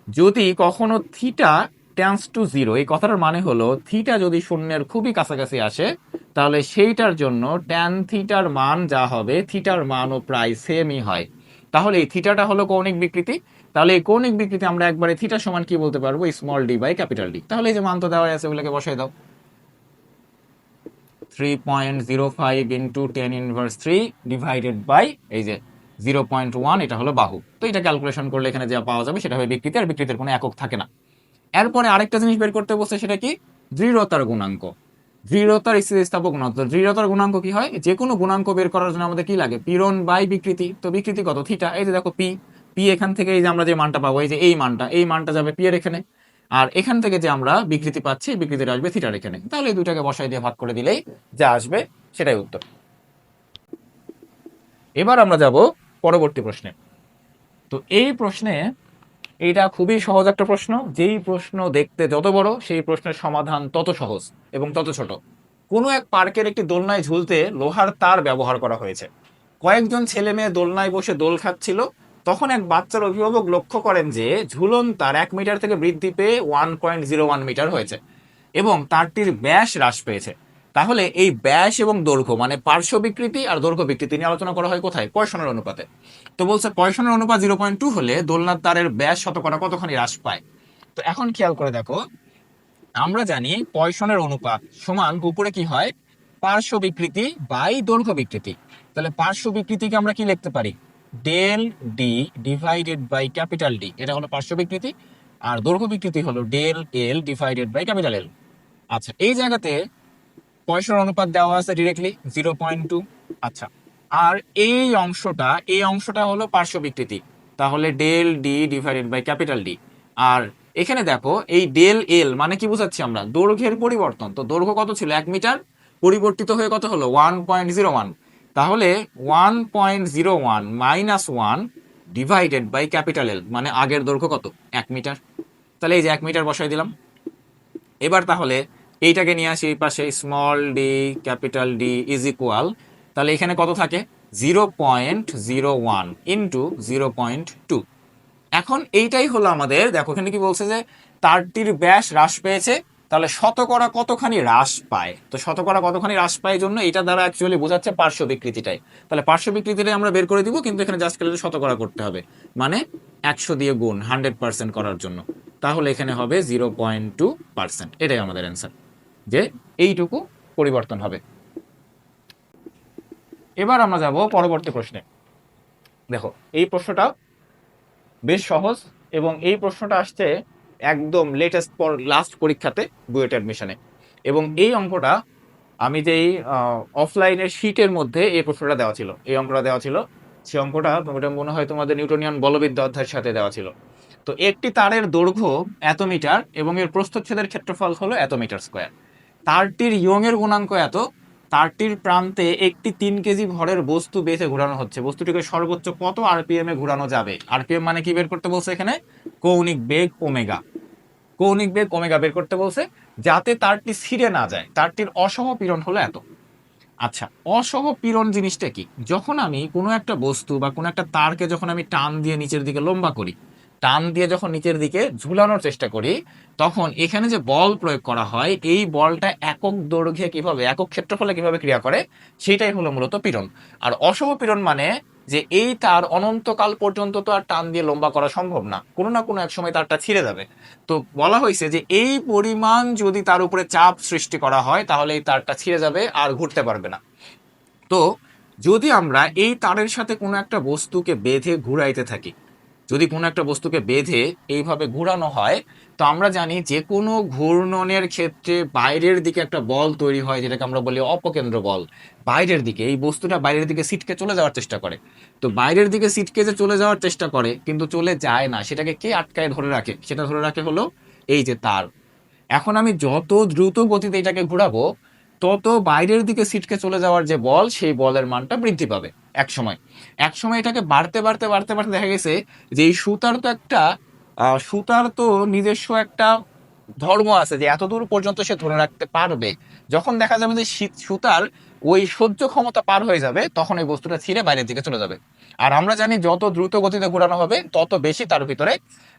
যদি কখনো থিটা টেন্স টু জিরো, এই কথাটার মানে হলো থিটা যদি শূন্যের খুবই কাছাকাছি আসে, তাহলে সেইটার জন্য ট্যান থিটার মান যা হবে থিটার মানও প্রায় সেমই হয়। তাহলে এই থিটাটা হলো কৌণিক বিকৃতি। তাহলে এই কৌণিক বিকৃতি আমরা একবারে থিটা সমান কি বলতে পারবো? Small D by capital D. তাহলে এই যে মান তো দেওয়া আছে ওগুলোকে বসাই দাও। 3.05 ইন্টু 10⁻³ ডিভাইডেড বাই এই যে 0.1, এটা হলো বাহু। তো এটা ক্যালকুলেশন করলে এখানে যা পাওয়া যাবে সেটা হবে বিকৃতি, আর বিকৃতির কোনো একক থাকে না। এরপরে আরেকটা জিনিস বের করতে বলছে, সেটা কি? দৃঢ়তার গুণাঙ্ক, দৃঢ়তার স্থিতিস্থাপক গুণাঙ্ক। দৃঢ়তার গুণাঙ্ক কি হয়? যে কোনো গুণাঙ্ক বের করার জন্য আমাদের কি লাগে? পীড়ন বাই বিকৃতি। তো বিকৃতি কত? থিটা। এই যে দেখো পি, পি এখান থেকে এই যে আমরা যে মানটা পাবো, এই যে এই মানটা যাবে পি এর এখানে, আর এখান থেকে যে আমরা বিকৃতি পাচ্ছি বিকৃতিটা আসবে থিটার এখানে। তাহলে এই দুটাকে বসাই দিয়ে ভাগ করে দিলেই যা আসবে সেটাই উত্তর। এবার আমরা যাব পরবর্তী প্রশ্নে। তো এই প্রশ্নে, এইটা খুবই সহজ একটা প্রশ্ন। যেই প্রশ্ন দেখতে যত বড় সেই প্রশ্নের সমাধান তত সহজ এবং তত ছোট। কোনো এক পার্কের একটি দোলনায় ঝুলতে লোহার তার ব্যবহার করা হয়েছে। কয়েকজন ছেলে মেয়ে দোলনায় বসে দোল খাচ্ছিল। তখন এক বাচ্চার অভিভাবক লক্ষ্য করেন যে ঝুলন তার 1 মিটার থেকে বৃদ্ধি পেয়ে 1.01 মিটার হয়েছে এবং তারটির ব্যাস হ্রাস পেয়েছে। তাহলে এই ব্যাস এবং দৈর্ঘ্য মানে পার্শ্ব বিকৃতি আর দৈর্ঘ্য বিকৃতি নিয়ে আলোচনা করা হয় কোথায়? পয়সনের অনুপাতে। তো বলছে পয়সনের অনুপাত 0.2 হলে দোলনার তারের ব্যাস শতকরা কতখানি হ্রাস পায়। তো এখন খেয়াল করে দেখো, আমরা জানি পয়সনের অনুপাত সমান উপরে কি হয়? পার্শ্ব বিকৃতি বাই দৈর্ঘ্য বিকৃতি। তাহলে পার্শ্ব বিকৃতিকে আমরা কি লিখতে পারি? Del D divided by capital D, এটা হলো পার্শ্ব বিকৃতি। আর দৈর্ঘ্য বিকৃতি হলো del L divided by capital L. আচ্ছা, এই জায়গাতে পয়সনের অনুপাত দেওয়া আছে ডিরেক্টলি 0.2। আচ্ছা, আর এই অংশটা হলো পার্শ্ব বিকৃতি, তাহলে del D divided by capital D. আর এখানে দেখো এই ডেল এল মানে কি বোঝাচ্ছি আমরা? দৈর্ঘ্যের পরিবর্তন। তো দৈর্ঘ্য কত ছিল? 1 মিটার, পরিবর্তিত হয়ে কত হলো? 1.01। তাহলে 1.01 minus 1 divided by capital L মানে আগের দৈর্ঘ্য কত? 1 মিটার। তাহলে এই যে 1 মিটার বসাই দিলাম। এবার তাহলে এইটাকে নিয়ে আসি এই পাশে, small D capital D is equal, তাহলে এখানে কত থাকে? 0.01 ইন্টু 0.2। এখন এইটাই হলো আমাদের, দেখো এখানে কি বলছে যে তারটির ব্যাস হ্রাস পেয়েছে, তাহলে শতকরা কতখানি হ্রাস পায়। তো শতকরা কতখানি হ্রাস পায় জন্য এটা দ্বারা অ্যাকচুয়ালি বোঝাচ্ছে পার্শ্ব বিকৃতিটাই। তাহলে পার্শ্ব বিকৃতিটাই আমরা বের করে দিব, কিন্তু এখানে জাস্ট ক্যালকুলেট শতকরা করতে হবে, মানে 100 দিয়ে গুণ 100% করার জন্য। তাহলে এখানে হবে 0.2%। এটাই আমাদের অ্যান্সার, যে এইটুকু পরিবর্তন হবে। এবার আমরা যাব পরবর্তী প্রশ্নে। দেখো এই প্রশ্নটা বেশ সহজ এবং এই প্রশ্নটা আসছে একদম লেটেস্ট লাস্ট পরীক্ষাতে বুয়েট অ্যাডমিশনে। এবং এই অঙ্কটা আমি যেই অফলাইনের শীটের মধ্যে এই প্রশ্নটা দেওয়া ছিল, এই অঙ্কটা দেওয়া ছিল, সেই অঙ্কটা ওটা মনে হয় তোমাদের নিউটনিয়ান বলবিদ্যা অধ্যায়ের সাথে দেওয়া ছিল। তো একটি তারের দৈর্ঘ্য এত মিটার এবং এর প্রস্থচ্ছেদের ক্ষেত্রফল হলো এত মিটার স্কোয়ার। তারটির ইয়ংয়ের গুণাঙ্ক এত। তারটির প্রান্তে একটি 3 কেজি ভরের বস্তু বেঁধে ঘোরানো হচ্ছে। বস্তুটিকে সর্বোচ্চ কত আরপিএম এ ঘোরানো যাবে? আরপিএম মানে কি বের করতে বলছে এখানে? কৌণিক বেগ ওমেগা। কৌণিক বেগ ওমেগা বের করতে বলছে, যাতে তারটি ছিঁড়ে না যায়। তারটির অসহপীড়ন হলো এত। আচ্ছা, অসহপীড়ন জিনিসটা কি? যখন আমি কোনো একটা বস্তু বা কোনো একটা তারকে যখন আমি টান দিয়ে নিচের দিকে লম্বা করি, টান দিয়ে যখন নিচের দিকে ঝুলানোর চেষ্টা করি, তখন এখানে যে বল প্রয়োগ করা হয়, এই বলটা একক দৈর্ঘ্যে কিভাবে, একক ক্ষেত্রফলে কিভাবে ক্রিয়া করে, সেটাই হলো মূলত পীড়ন। আর অসহপীড়ন মানে যে এই তার অনন্তকাল পর্যন্ত তো আর টান দিয়ে লম্বা করা সম্ভব না, কোনো না কোনো এক সময় তারটা ছিঁড়ে যাবে। তো বলা হয়েছে যে এই পরিমাণ যদি তার উপরে চাপ সৃষ্টি করা হয়, তাহলে এই তারটা ছিঁড়ে যাবে আর ঘুরতে পারবে না। তো যদি আমরা এই তারের সাথে কোনো একটা বস্তুকে বেঁধে ঘুরাইতে থাকি, যদি কোনো একটা বস্তুকে বেঁধে এইভাবে ঘুরানো হয়, তো আমরা জানি যে কোনো ঘূর্ণনের ক্ষেত্রে বাইরের দিকে একটা বল তৈরি হয়, যেটাকে আমরা বলি অপকেন্দ্র বল। বাইরের দিকে এই বস্তুটা বাইরের দিকে ছিটকে চলে যাওয়ার চেষ্টা করে। তো বাইরের দিকে ছিটকে যে চলে যাওয়ার চেষ্টা করে কিন্তু চলে যায় না, সেটাকে কে আটকায় ধরে রাখে? সেটা ধরে রাখে হলো এই যে তার। এখন আমি যত দ্রুত গতিতে এটাকে ঘোরাবো, তত বাইরের দিকে ছিটকে চলে যাওয়ার যে বল, সেই বলের মানটা বৃদ্ধি পাবে এক সময়। এক সময় এটাকে বাড়তে বাড়তে বাড়তে বাড়তে দেখা গেছে যে এই সুতার তো নিজস্ব একটা ধর্ম আছে যে এত দূর পর্যন্ত সে ধরে রাখতে পারবে। যখন দেখা যাবে যে সুতার ওই সহ্য ক্ষমতা পার হয়ে যাবে, তখন এই বস্তুটা ছিঁড়ে বাইরের দিকে চলে যাবে। আর আমরা জানি যত দ্রুত গতিতে ঘোরানো হবে, তত বেশি তার ভিতরে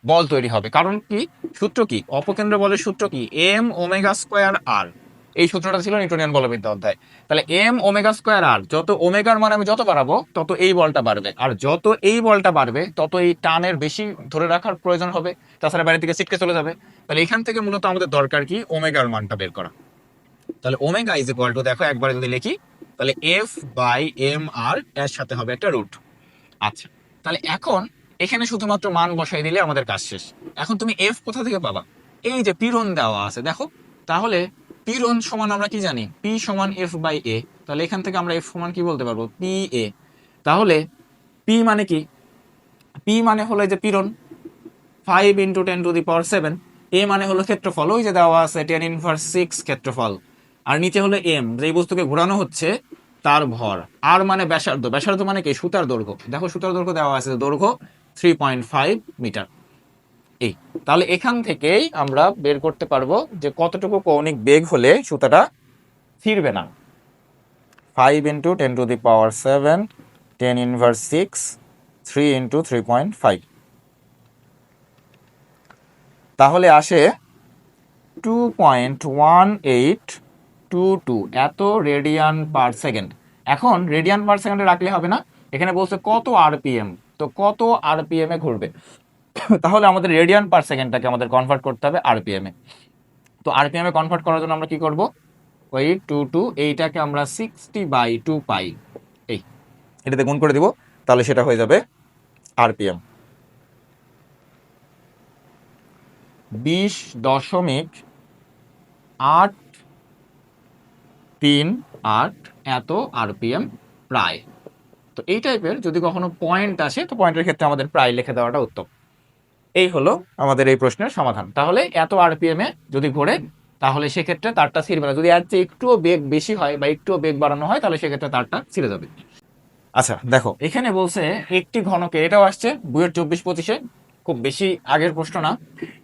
বল তৈরি হবে। কারণ কি? সূত্র কি? অপকেন্দ্র বলের সূত্র কি? এম ওমেগা স্কোয়ার আর। এই সূত্রটা ছিল নিউটনিয়ান বলবিদ্যা অধ্যায়। তাহলে এম ওমেগা স্কোয়ার আর, যত ওমেগার মান আমি যত বাড়াবো, তত এই বলটা বাড়বে। আর যত এই বলটা বাড়বে, তত এই টানের বেশি ধরে রাখার প্রয়োজন হবে, তাছাড়া বাইরের দিকে ছিটকে চলে যাবে। তাহলে এখান থেকে মূলত আমাদের দরকার কি? ওমেগার মানটা বের করা। তাহলে ওমেগা ইজ ইকুয়াল টু, দেখো একবার যদি লিখি, তাহলে এফ বাই এম আর, এর সাথে হবে একটা রুট। আচ্ছা, তাহলে এখন এখানে শুধুমাত্র মান বসাই দিলে আমাদের কাজ শেষ। এখন তুমি এফ কোথা থেকে পাবা? এই যে পীড়ন দেওয়া আছে, দেখো। তাহলে পীড়ন সমান আমরা কি জানি? পি সমান এফ বাই এ। তাহলে এখান থেকে আমরা এফ সমান কি বলতে পারবো? P A. তাহলে পি মানে কি? পি মানে হলো এই যে পীড়ন, 5 × 10⁻⁷। এ মানে হলো ক্ষেত্রফল, ওই যে দেওয়া আছে 10⁻⁶ ক্ষেত্রফল। আর নিচে হলো এম, যে বস্তুকে ঘোরানো হচ্ছে তার ভর। আর মানে ব্যাসার্ধ, ব্যাসার্ধ মানে কি? সুতার দৈর্ঘ্য। দেখো সুতার দৈর্ঘ্য দেওয়া আছে, দৈর্ঘ্য 3.5 মিটার। এই, তাহলে এখান থেকেই আমরা বের করতে পারবো যে কতটুকু কৌণিক বেগ হলে সুতাটা ছিঁড়বে না। 5 × 10⁻⁷, 10⁻⁶, 3 × 3.5, তাহলে আসে 2.1822 এত রেডিয়ান পার সেকেন্ড। এখন রেডিয়ান পার সেকেন্ডে রাখলে হবে না, এখানে বলছে কত আরপিএম। তো কত আরপিএম এ ঘুরবে, তাহলে আমাদের রেডিয়ান পার সেকেন্ডটাকে আমাদের কনভার্ট করতে হবে আরপিএম এ। তো আরপিএম এ কনভার্ট করার জন্য আমরা কি করব? ওই 22, এইটাকে আমরা 60/2 পাই, এই এটাতে গুণ করে দিব, তাহলে সেটা হয়ে যাবে আরপিএম 20.838 এত আরপিএম প্রায়। তো এই টাইপের যদি কখনো পয়েন্ট আসে, তো পয়েন্টের ক্ষেত্রে আমাদের প্রায় লিখে দেওয়াটা উত্তম। এই হলো আমাদের এই প্রশ্নের সমাধান। তাহলে এত আরপিএম এ যদি ঘোরে, তাহলে সেক্ষেত্রে তারটা ছিঁড়বে না। যদি এর চেয়ে একটুও বেগ বেশি হয় বা একটুও বেগ বাড়ানো হয়, তাহলে সেক্ষেত্রে তারটা ছিঁড়ে যাবে। আচ্ছা দেখো, এখানে বলছে একটি ঘনকে, এটাও আসছে বুয়েট 24-25-এ, খুব বেশি আগের প্রশ্ন না।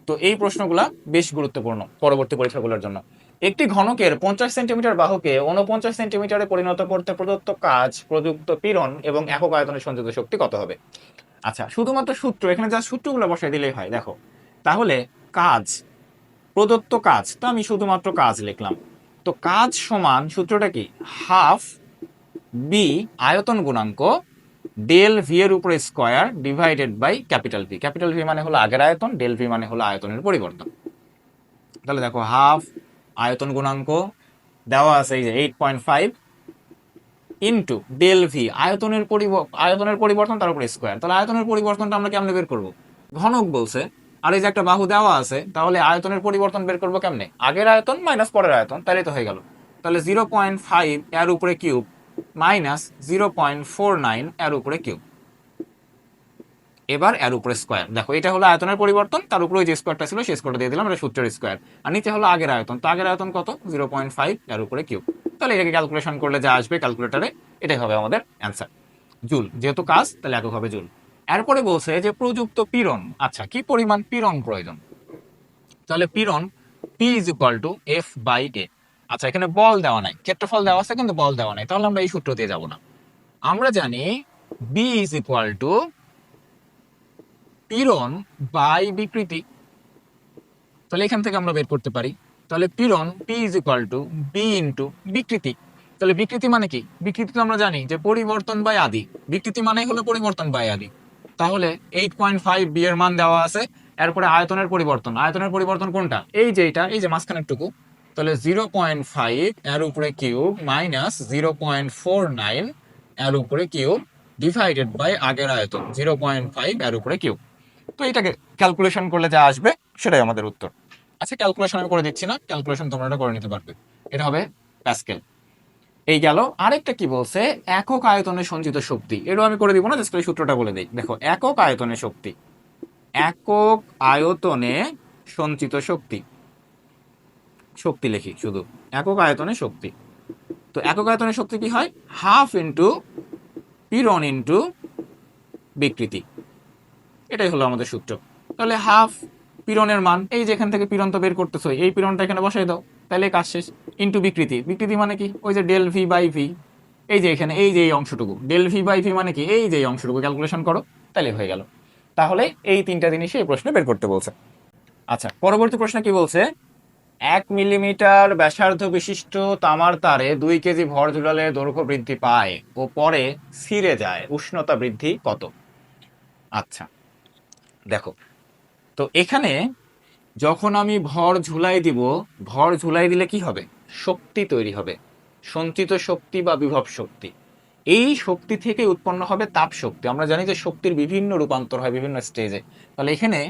তো এই প্রশ্নগুলা বেশ গুরুত্বপূর্ণ পরবর্তী পরীক্ষাগুলোর জন্য। একটি ঘনকের 50 সেন্টিমিটার বাহুকে 49 সেন্টিমিটারে পরিণত করতে প্রদত্ত কাজ, প্রযুক্ত পীড়ন এবং একক আয়তনে সঞ্চিত শক্তি কত হবে? আচ্ছা, শুধুমাত্র সূত্র, এখানে যা সূত্রগুলো বসাই দিলেই হয়। দেখো, তাহলে কাজ, প্রদত্ত কাজ, তো আমি শুধুমাত্র কাজ লিখলাম। তো কাজ সমান সূত্রটা কি? হাফ বি আয়তন গুণাঙ্ক ডেল ভি এর উপরে square divided by capital V. Capital V মানে হলো আগের আয়তন, ডেল ভি মানে হলো আয়তনের পরিবর্তন। তাহলে দেখো, হাফ আয়তন গুণাঙ্ক দেওয়া আছে এই যে 8.5 ইন্টু ডেল ভি, আয়তনের পরিবর্তন তার উপরে স্কয়ার। তাহলে আয়তনের পরিবর্তনটা আমরা কেমনে বের করব? ঘনক বলছে, আর এই যে একটা বাহু দেওয়া আছে, তাহলে আয়তনের পরিবর্তন বের করবো কেমনে? আগের আয়তন মাইনাস পরের আয়তন, তাহলেই তো হয়ে গেল। তাহলে 0.5 এর উপরে কিউব মাইনাস 0.49 এর উপরে কিউব, এবার এর উপরে স্কয়ার। দেখো, এটা হলো আয়তনের পরিবর্তন, তার উপরে ওই যে স্কয়ারটা ছিল সেই স্কয়ারটা দিয়ে দিলাম, এটা সূত্রের স্কয়ার। আর নিচে হলো আগের আয়তন, তো আগের আয়তন কত? 0.5 এর উপরে কিউব। তাহলে এটাকে ক্যালকুলেশন করলে যা আসবে ক্যালকুলেটারে, এটাই হবে আমাদের অ্যান্সার। জুল, যেহেতু কাজ তাহলে একক হবে জুল। এরপরে বলছে যে প্রযুক্ত পীড়ন, আচ্ছা কি পরিমাণ পীড়ন প্রয়োজন? তাহলে পীড়ন P is equal to F by A. আচ্ছা, এখানে বল দেওয়া নাই, ক্ষেত্রফল দেওয়া আছে কিন্তু বল দেওয়া নাই, তাহলে আমরা এই সূত্র দিয়ে যাব না। আমরা জানি বি ইজ ইকুয়াল টু পীড়ন বাই বিকৃতি। তাহলে এখান থেকে আমরা বের করতে পারি, তাহলে পীড়ন P is equal to B into বিকৃতি। তাহলে বিকৃতি মানে কি? বিকৃতি তো আমরা জানি যে পরিবর্তন বাই আদি, বিকৃতি মানে হলো পরিবর্তন বাই আদি। তাহলে 8.5 বি এর মান দেওয়া আছে, এরপরে আয়তনের পরিবর্তন, আয়তনের পরিবর্তন কোনটা? এই যে এটা, এই যে মাঝখানের টুকু। তাহলে 0.5 এর উপরে কিউব মাইনাস 0.49 এর উপরে কিউব ডিভাইডেড বাই আগের আয়তন 0.5 এর উপরে কিউব। তো এটাকে ক্যালকুলেশন করলে যা আসবে সেটাই আমাদের উত্তর। আচ্ছা, ক্যালকুলেশন আমি করে দিচ্ছি না, ক্যালকুলেশন তোমরা এটা করে নিতে পারবে। এটা হবে প্যাসকেল। এই গেল। আরেকটা কি বলছে? একক আয়তনে সঞ্চিত শক্তি। এটাও আমি করে দিব না, জাস্ট এই সূত্রটা বলে দিই। দেখো, একক আয়তনে শক্তি, একক আয়তনে সঞ্চিত শক্তি। শক্তি লিখি শুধু, একক আয়তনে শক্তি। তো একক আয়তনের শক্তি কি হয়? হাফ ইন্টু পীড়ন ইন্টু বিকৃতি, এটাই হলো আমাদের সূত্র। তাহলে হাফ পীড়নের মান, এই যে এখান থেকে পীড়ন তো বের করতেছো, এই পীড়নটা এখানে বসাই দাও, তাহলে কাজ শেষ। ইন্টু বিকৃতি, বিকৃতি মানে কি? ওই যে ডেল ভি বাই ভি, এই যে এখানে এই যে এই অংশটুকু, ডেল ভি বাই ভি মানে কি? এই যে এই অংশটুকু ক্যালকুলেশন করো, তাহলে হয়ে গেল। তাহলে এই তিনটা জিনিসই এই প্রশ্নে বের করতে বলছে। আচ্ছা, পরবর্তী প্রশ্ন কি বলছে? 1 মিলিমিটার ব্যাসার্ধ বিশিষ্ট তামার তারে 2 কেজি ভর ঝুলালে দৈর্ঘ্য বৃদ্ধি পায় ও পরে ছিঁড়ে যায়, উষ্ণতা বৃদ্ধি কত? আচ্ছা দেখো, তো এখানে যখন আমি ভর ঝুলাই দিব, ভর ঝুলাই দিলে কি হবে? শক্তি তৈরি হবে, সঞ্চিত শক্তি বা বিভব শক্তি। এই শক্তি থেকে উৎপন্ন হবে তাপ শক্তি। আমরা জানি যে শক্তির বিভিন্ন রূপান্তর হয় বিভিন্ন স্টেজে। তাহলে এখানে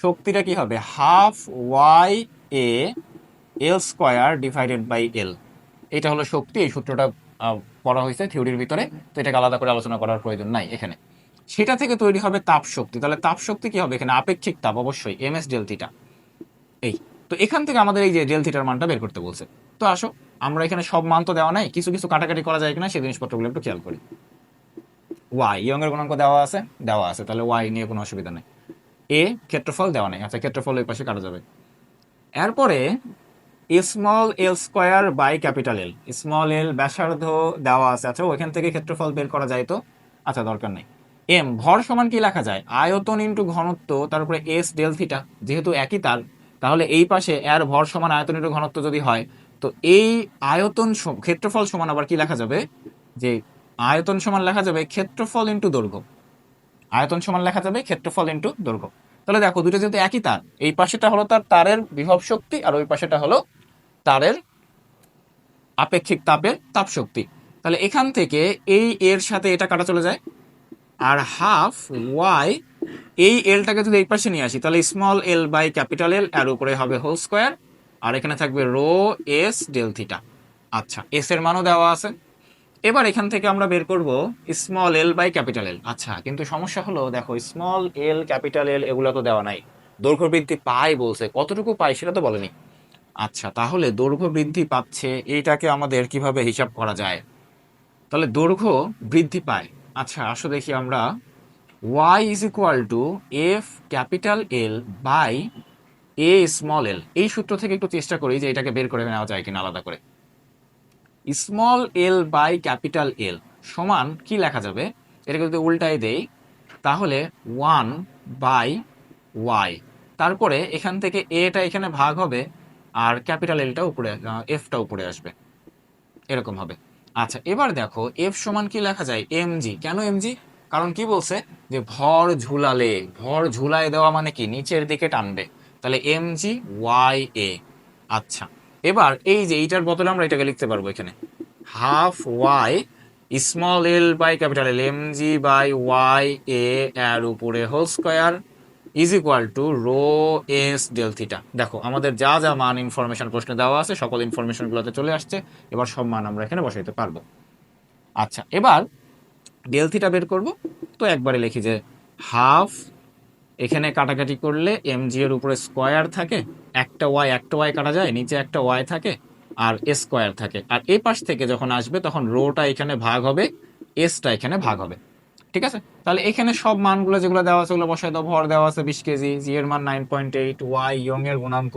শক্তিটা কি হবে? Half Y A L square divided by L, এটা হলো শক্তি। এই সূত্রটা পড়া হয়েছে থিওরির ভিতরে, তো এটাকে আলাদা করে আলোচনা করার প্রয়োজন নাই এখানে। সেটা থেকে তৈরি হবে তাপ শক্তি। তাহলে তাপ শক্তি কি হবে? এখানে আপেক্ষিক তাপ অবশ্যই এম এস ডেল থিটা। এই তো এখান থেকে আমাদের এই যে ডেল থিটার মানটা বের করতে বলছে। তো আসো, আমরা এখানে সব মান তো দেওয়া নাই, কিছু কিছু কাটাকাটি করা যায় কিনা সেই জিনিসপত্রগুলো একটু খেয়াল করি। ওয়াই ইয়ং এর গুণাঙ্ক দেওয়া আছে, দেওয়া আছে, তাহলে ওয়াই নিয়ে কোনো অসুবিধা নেই। এ ক্ষেত্রফল দেওয়া নেই, আচ্ছা ক্ষেত্রফল ওই পাশে কাটা যাবে। এরপরে small L square by capital L, small L ব্যাসার্ধ দেওয়া আছে, আচ্ছা ওইখান থেকে ক্ষেত্রফল বের করা যায় তো, আচ্ছা দরকার নেই। এম ভর সমান কি লেখা যায়? আয়তন ইন্টু ঘনত্ব, তারপরে এস ডেল থিটা, যেহেতু একই তার, তাহলে এই পাশে এর ভর সমান আয়তন ইন্টু ঘনত্ব যদি হয়, তো এই আয়তন ক্ষেত্রফল সমান আবার কি লেখা যাবে? যে আয়তন সমান লেখা যাবে ক্ষেত্রফল ইন্টু দৈর্ঘ্য, আয়তন সমান লেখা যাবে ক্ষেত্রফল ইন্টু দৈর্ঘ্য। তাহলে দেখো দুটো যেহেতু একই তার, এই পাশেটা হলো তার তারের বিভব শক্তি আর ওই পাশেটা হলো তারের আপেক্ষিক তাপের তাপ শক্তি। তাহলে এখান থেকে এই এর সাথে এটা কাটা চলে যায়, আর হাফ ওয়াই, এই এলটাকে যদি এই পাশে নিয়ে আসি তাহলে small L by capital L, এর উপরে হবে হোল স্কোয়ার, আর এখানে থাকবে রো এস ডেল থিটা। আচ্ছা এস এর মানও দেওয়া আছে। এবার এখান থেকে আমরা বের করব small L by capital L. আচ্ছা কিন্তু সমস্যা হলো, দেখো স্মল এল ক্যাপিটাল এল এগুলো তো দেওয়া নাই, দৈর্ঘ্য বৃদ্ধি পায় বলছে, কতটুকু পায় সেটা তো বলেনি। আচ্ছা তাহলে দৈর্ঘ্য বৃদ্ধি পাচ্ছে, এইটাকে আমাদের কিভাবে হিসাব করা যায়? তাহলে দৈর্ঘ্য বৃদ্ধি পায়, আচ্ছা আসো দেখি আমরা। y is equal to F capital L by A small L, এই সূত্র থেকে একটু চেষ্টা করি যে এটাকে বের করে নেওয়া যায় কিনা আলাদা করে। Small L by capital L সমান কি লেখা যাবে? এটাকে যদি উল্টায় দেই তাহলে 1/y, তারপরে এখান থেকে এটা এখানে ভাগ হবে আর ক্যাপিটাল এলটা উপরে, এফটা উপরে আসবে, এরকম হবে। আচ্ছা এবার দেখো এফ সমান কি লেখা যায়? এমজি। কেন এমজি? কারণ কি বলছে যে ভর ঝুলালে, ভর ঝুলায় দেওয়া মানে কি নিচের দিকে টানবে, তাহলে এমজি ওয়াই এ। আচ্ছা এবার এই যে এইটার বদলে আমরা এটাকে লিখতে পারবো এখানে half Y small L by capital L MG by Y A এর উপরে whole square is equal to rho S del theta. দেখো আমাদের যা যা মান ইনফরমেশন প্রশ্নে দেওয়া আছে সকল ইনফরমেশনগুলোতে চলে আসছে, এবার সব মান আমরা এখানে বসাইতে পারবো। আচ্ছা এবার ডেল থিটা বের করব, তো একবারে লিখি যে হাফ, এখানে কাটাকাটি করলে এমজি এর উপরে স্কোয়ার থাকে, একটা ওয়াই কাটা যায়, নিচে একটা ওয়াই থাকে আর স্কোয়ার থাকে, আর এই পাশ থেকে যখন আসবে তখন রোটা এখানে ভাগ হবে, এসটা এখানে ভাগ হবে। ঠিক আছে, তাহলে এখানে সব মানগুলো যেগুলো দেওয়া আছে ওগুলো বসায় দাও। ভর দেওয়া আছে 20 কেজি, জি এর মান 9.8, ওয়াই ইয়ং এর গুণাঙ্ক।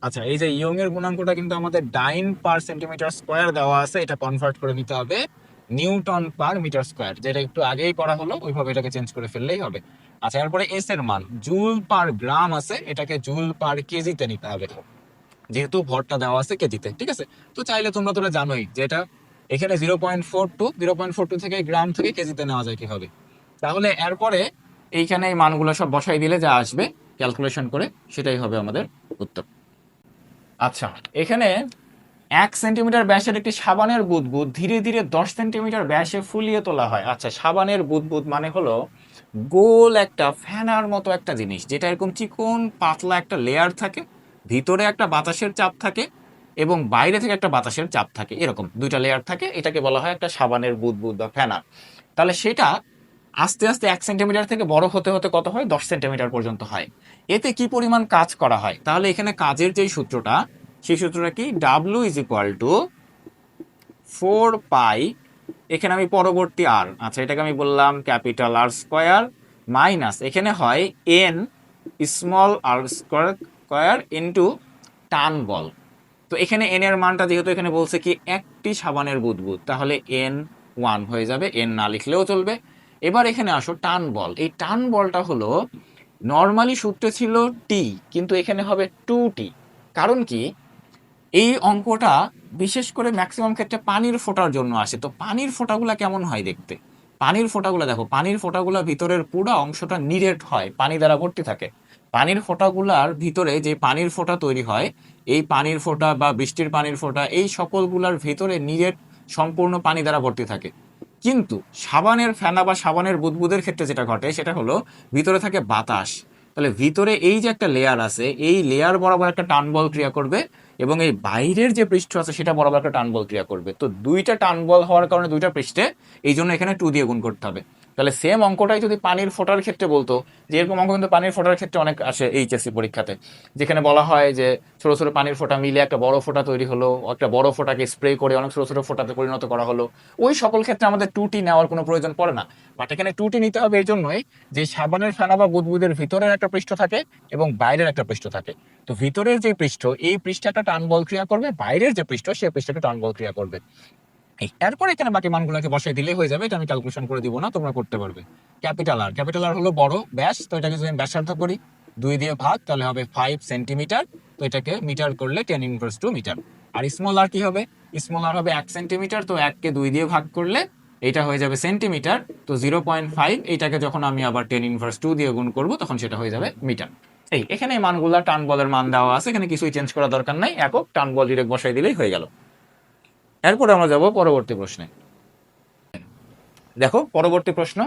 আচ্ছা এই যে ইয়ং এর গুণাঙ্কটা কিন্তু আমাদের ডাইন পার সেন্টিমিটার স্কোয়ার দেওয়া আছে, এটা কনভার্ট করে নিতে হবে নিউটন পার মিটার স্কোয়ার, যেটা একটু আগেই করা হলো, ওইভাবে এটাকে চেঞ্জ করে ফেললেই হবে। আচ্ছা এরপরে এস এর মান জুল পার গ্রাম আছে, এটাকে জুল পার কেজিতে নিতে হবে, যেহেতু ভরটা দেওয়া আছে কেজিতে। ঠিক আছে, তো চাইলে তোমরা জানোই যে এটা এখানে 0.42 থেকে গ্রাম থেকে কেজিতে নেওয়া যায় কিভাবে। তাহলে এরপরে এইখানে এই মানগুলো সব বসাই দিলে যা আসবে ক্যালকুলেশন করে সেটাই হবে আমাদের উত্তর। আচ্ছা এখানে 1 সেন্টিমিটার ব্যাসের একটি সাবানের বুদবুদ ধীরে ধীরে 10 সেন্টিমিটার ব্যাসে ফুলিয়ে তোলা হয়। আচ্ছা সাবানের বুদবুদ মানে হলো গোল একটা ফ্যানার মতো একটা জিনিস, যেটা এরকম চিকন পাতলা একটা লেয়ার থাকে, ভিতরে একটা বাতাসের চাপ থাকে এবং বাইরে থেকে একটা বাতাসের চাপ থাকে, এরকম দুইটা লেয়ার থাকে, এটাকে বলা হয় একটা সাবানের বুদবুদ বা ফ্যানা। তাহলে সেটা আস্তে আস্তে 1 সেন্টিমিটার থেকে বড় হতে হতে কত হয়? 10 সেন্টিমিটার পর্যন্ত হয়। এতে কি পরিমাণ কাজ করা হয়? তাহলে এখানে কাজের যেই সূত্রটা, সেই সূত্রটা কি, ডাব্লিউ ইজ ইকুয়াল টু 4 পাই, এখানে আমি পরবর্তী আর, আচ্ছা এটাকে আমি বললাম ক্যাপিটাল আর স্কোয়ার, মাইনাস এখানে হয় এন স্মল আর স্কোয়ার ইন্টু টান বল। তো এখানে এন এর মানটা যেহেতু এখানে বলছে কি একটি সাবানের বুদবুদ, তাহলে এন 1 হয়ে যাবে, এন না লিখলেও চলবে। এবার এখানে আসো টান বল। এই টান বলটা হলো নর্মালি সূত্রে ছিল টি, কিন্তু এখানে হবে 2t। কারণ কি, এই অঙ্কটা বিশেষ করে ম্যাক্সিমাম ক্ষেত্রে পানির ফোঁটার জন্য আসে। তো পানির ফোঁটাগুলা কেমন হয় দেখতে, পানির ফোঁটাগুলো দেখো, পানির ফোঁটাগুলো ভিতরের পুরো অংশটা নিরেট হয়, পানি দ্বারা ভর্তি থাকে। পানির ফোঁটাগুলার ভিতরে যে পানির ফোঁটা তৈরি হয়, এই পানির ফোঁটা বা বৃষ্টির পানির ফোঁটা, এই সকলগুলার ভিতরে নিরেট সম্পূর্ণ পানি দ্বারা ভর্তি থাকে। কিন্তু সাবানের ফেনা বা সাবানের বুদবুদের ক্ষেত্রে যেটা ঘটে সেটা হলো ভিতরে থাকে বাতাস। তাহলে ভিতরে এই যে একটা লেয়ার আছে, এই লেয়ার বরাবর একটা টান বল ক্রিয়া করবে, এবং এই বাইরের যে পৃষ্ঠ আছে সেটা বরাবর একটা টান বল ক্রিয়া করবে। তো দুইটা টান বল হওয়ার কারণে দুইটা পৃষ্ঠে, এই জন্য এখানে 2 দিয়ে গুণ করতে হবে। তাহলে সেম অঙ্কটাই যদি পানির ফোঁটার ক্ষেত্রে বলতো, যে এরকম অঙ্ক কিন্তু পানির ফোঁটার ক্ষেত্রে অনেক আসে এইচএসসি পরীক্ষাতে, যেখানে বলা হয় যে ছোট ছোট পানির ফোঁটা মিলে একটা বড় ফোঁটা তৈরি হলো, একটা বড় ফোঁটাকে স্প্রে করে অনেক ছোট ছোট ফোঁটাতে পরিণত করা হলো, ওই সকল ক্ষেত্রে আমাদের 2t নেওয়ার কোনো প্রয়োজন পড়ে না। বাট এখানে 2t নিতে হবে এই জন্যই যে সাবানের ফেনা বা বুদবুদের ভিতরের একটা পৃষ্ঠ থাকে এবং বাইরের একটা পৃষ্ঠ থাকে। তো ভিতরের যে পৃষ্ঠ, এই পৃষ্ঠে একটা টান বল ক্রিয়া করবে, বাইরের যে পৃষ্ঠ সেই পৃষ্ঠে টান বল ক্রিয়া করবে। এরপর এখানে বাকি মানগুলোকে বসাই দিলে হয়ে যাবে, এটা আমি ক্যালকুলেশন করে দিব না, তোমরা করতে পারবে। ক্যাপিটাল আর হলো বড় ব্যাস, তো এটাকে যদি আমি ব্যাসার্ধ করি 2 দিয়ে ভাগ, তাহলে হবে 5 সেন্টিমিটার। তো এটাকে মিটার করলে 10⁻² মিটার। আর স্মল আর কি হবে, স্মল আর হবে 1 সেন্টিমিটার, তো 1 কে 2 দিয়ে ভাগ করলে এটা হয়ে যাবে সেন্টিমিটার। তো 0.5, এইটাকে যখন আমি আবার 10⁻² দিয়ে গুণ করব তখন সেটা হয়ে যাবে মিটার। এখানে এই মানগুলা টান বলের মান দেওয়া আছে, এখানে কিছুই চেঞ্জ করার দরকার নাই, একক টান বল ডিরেক্ট বসাই দিলেই হয়ে গেল। এরপরে আমরা যাব পরবর্তী প্রশ্নে। দেখো পরবর্তী প্রশ্ন,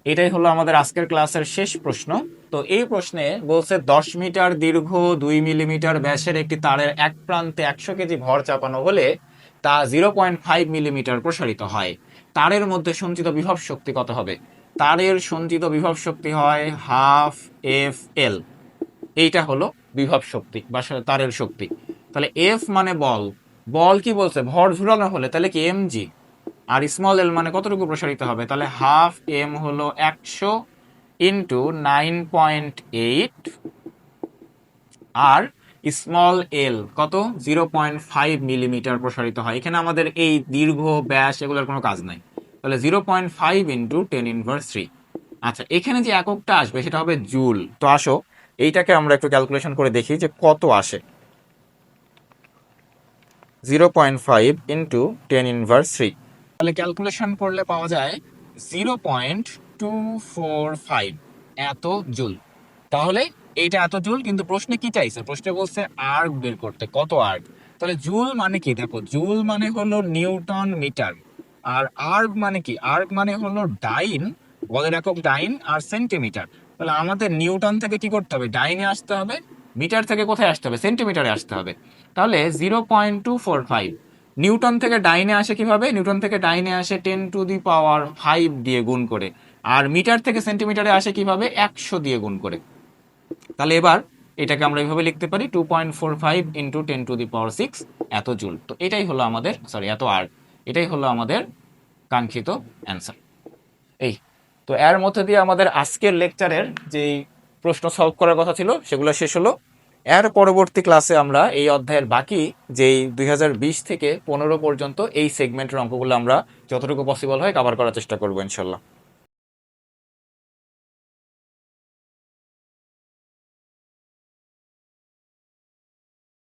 এটাই হলো আমাদের আজকের ক্লাসের শেষ প্রশ্ন। তো এই প্রশ্নে বলছে 10 মিটার দীর্ঘ 2 মিলিমিটার ব্যাসের একটি তারের এক প্রান্তে 100 কেজি ভর চাপানো হলে তা 0.5 মিলিমিটার প্রসারিত হয়। তারের মধ্যে সঞ্চিত বিভব শক্তি কত হবে? তারের সঞ্চিত বিভব শক্তি হয় হাফ এফ এল। এইটা হলো বিভব শক্তি বা তারের শক্তি। তাহলে এফ মানে বল, বল কি বলছে ভর ঝুলানো হলে, তাহলে কি এমজি। আর স্মল এল মানে কতটুকু প্রসারিত হবে, তাহলে হাফ এম হলো 100 ইন্টু 9.8, আর স্মল এল কত 0.5 মিলিমিটার প্রসারিত হয়। এখানে আমাদের এই দীর্ঘ ব্যাস এগুলোর কোনো কাজ নাই, তাহলে 0.5 ইন্টু 10⁻3। আচ্ছা এখানে যে এককটা আসবে সেটা হবে জুল। তো আসো এইটাকে আমরা একটু ক্যালকুলেশন করে দেখি যে কত আসে। 0.5 ইন্টু 10⁻3, তাহলে ক্যালকুলেশন করলে পাওয়া যায় 0.245 এত জুল। তাহলে এইটা এত জুল, কিন্তু প্রশ্নে কি চাইছে, প্রশ্নে বলছে আর্ক বের করতে, কত আর্ক। তাহলে জুল মানে কি, দেখো জুল মানে হলো নিউটন মিটার, আর আর্ক মানে কি, আর্ক মানে হলো ডাইন, বলের একক ডাইন, আর সেন্টিমিটার। তাহলে আমাদের নিউটন থেকে কি করতে হবে, ডাইনে আসতে হবে, মিটার থেকে কোথায় আসতে হবে, সেন্টিমিটারে আসতে হবে। তাহলে 0.245 নিউটন থেকে ডাইনে আসে কিভাবে, নিউটন থেকে ডাইনে আসে 10⁵ দিয়ে গুণ করে, আর মিটার থেকে সেন্টিমিটারে আসে কিভাবে, 100 দিয়ে গুণ করে। তাহলে এবার এটাকে আমরা এইভাবে লিখতে পারি 2.45 ইন্টু 10⁶ এত জুল। তো এটাই হলো আমাদের, সরি এত আর্ক, এটাই হলো আমাদের কাঙ্ক্ষিত অ্যান্সার। এই তো এর মধ্যে দিয়ে আমাদের আজকের লেকচারের যেই প্রশ্ন সলভ করার কথা ছিল সেগুলো শেষ হলো। এর পরবর্তী ক্লাসে আমরা এই অধ্যায়ের বাকি যেই 2020 থেকে 15 পর্যন্ত এই সেগমেন্টের অঙ্কগুলো আমরা যতটুকু পসিবল হয় কভার করার চেষ্টা করবো ইনশাল্লাহ।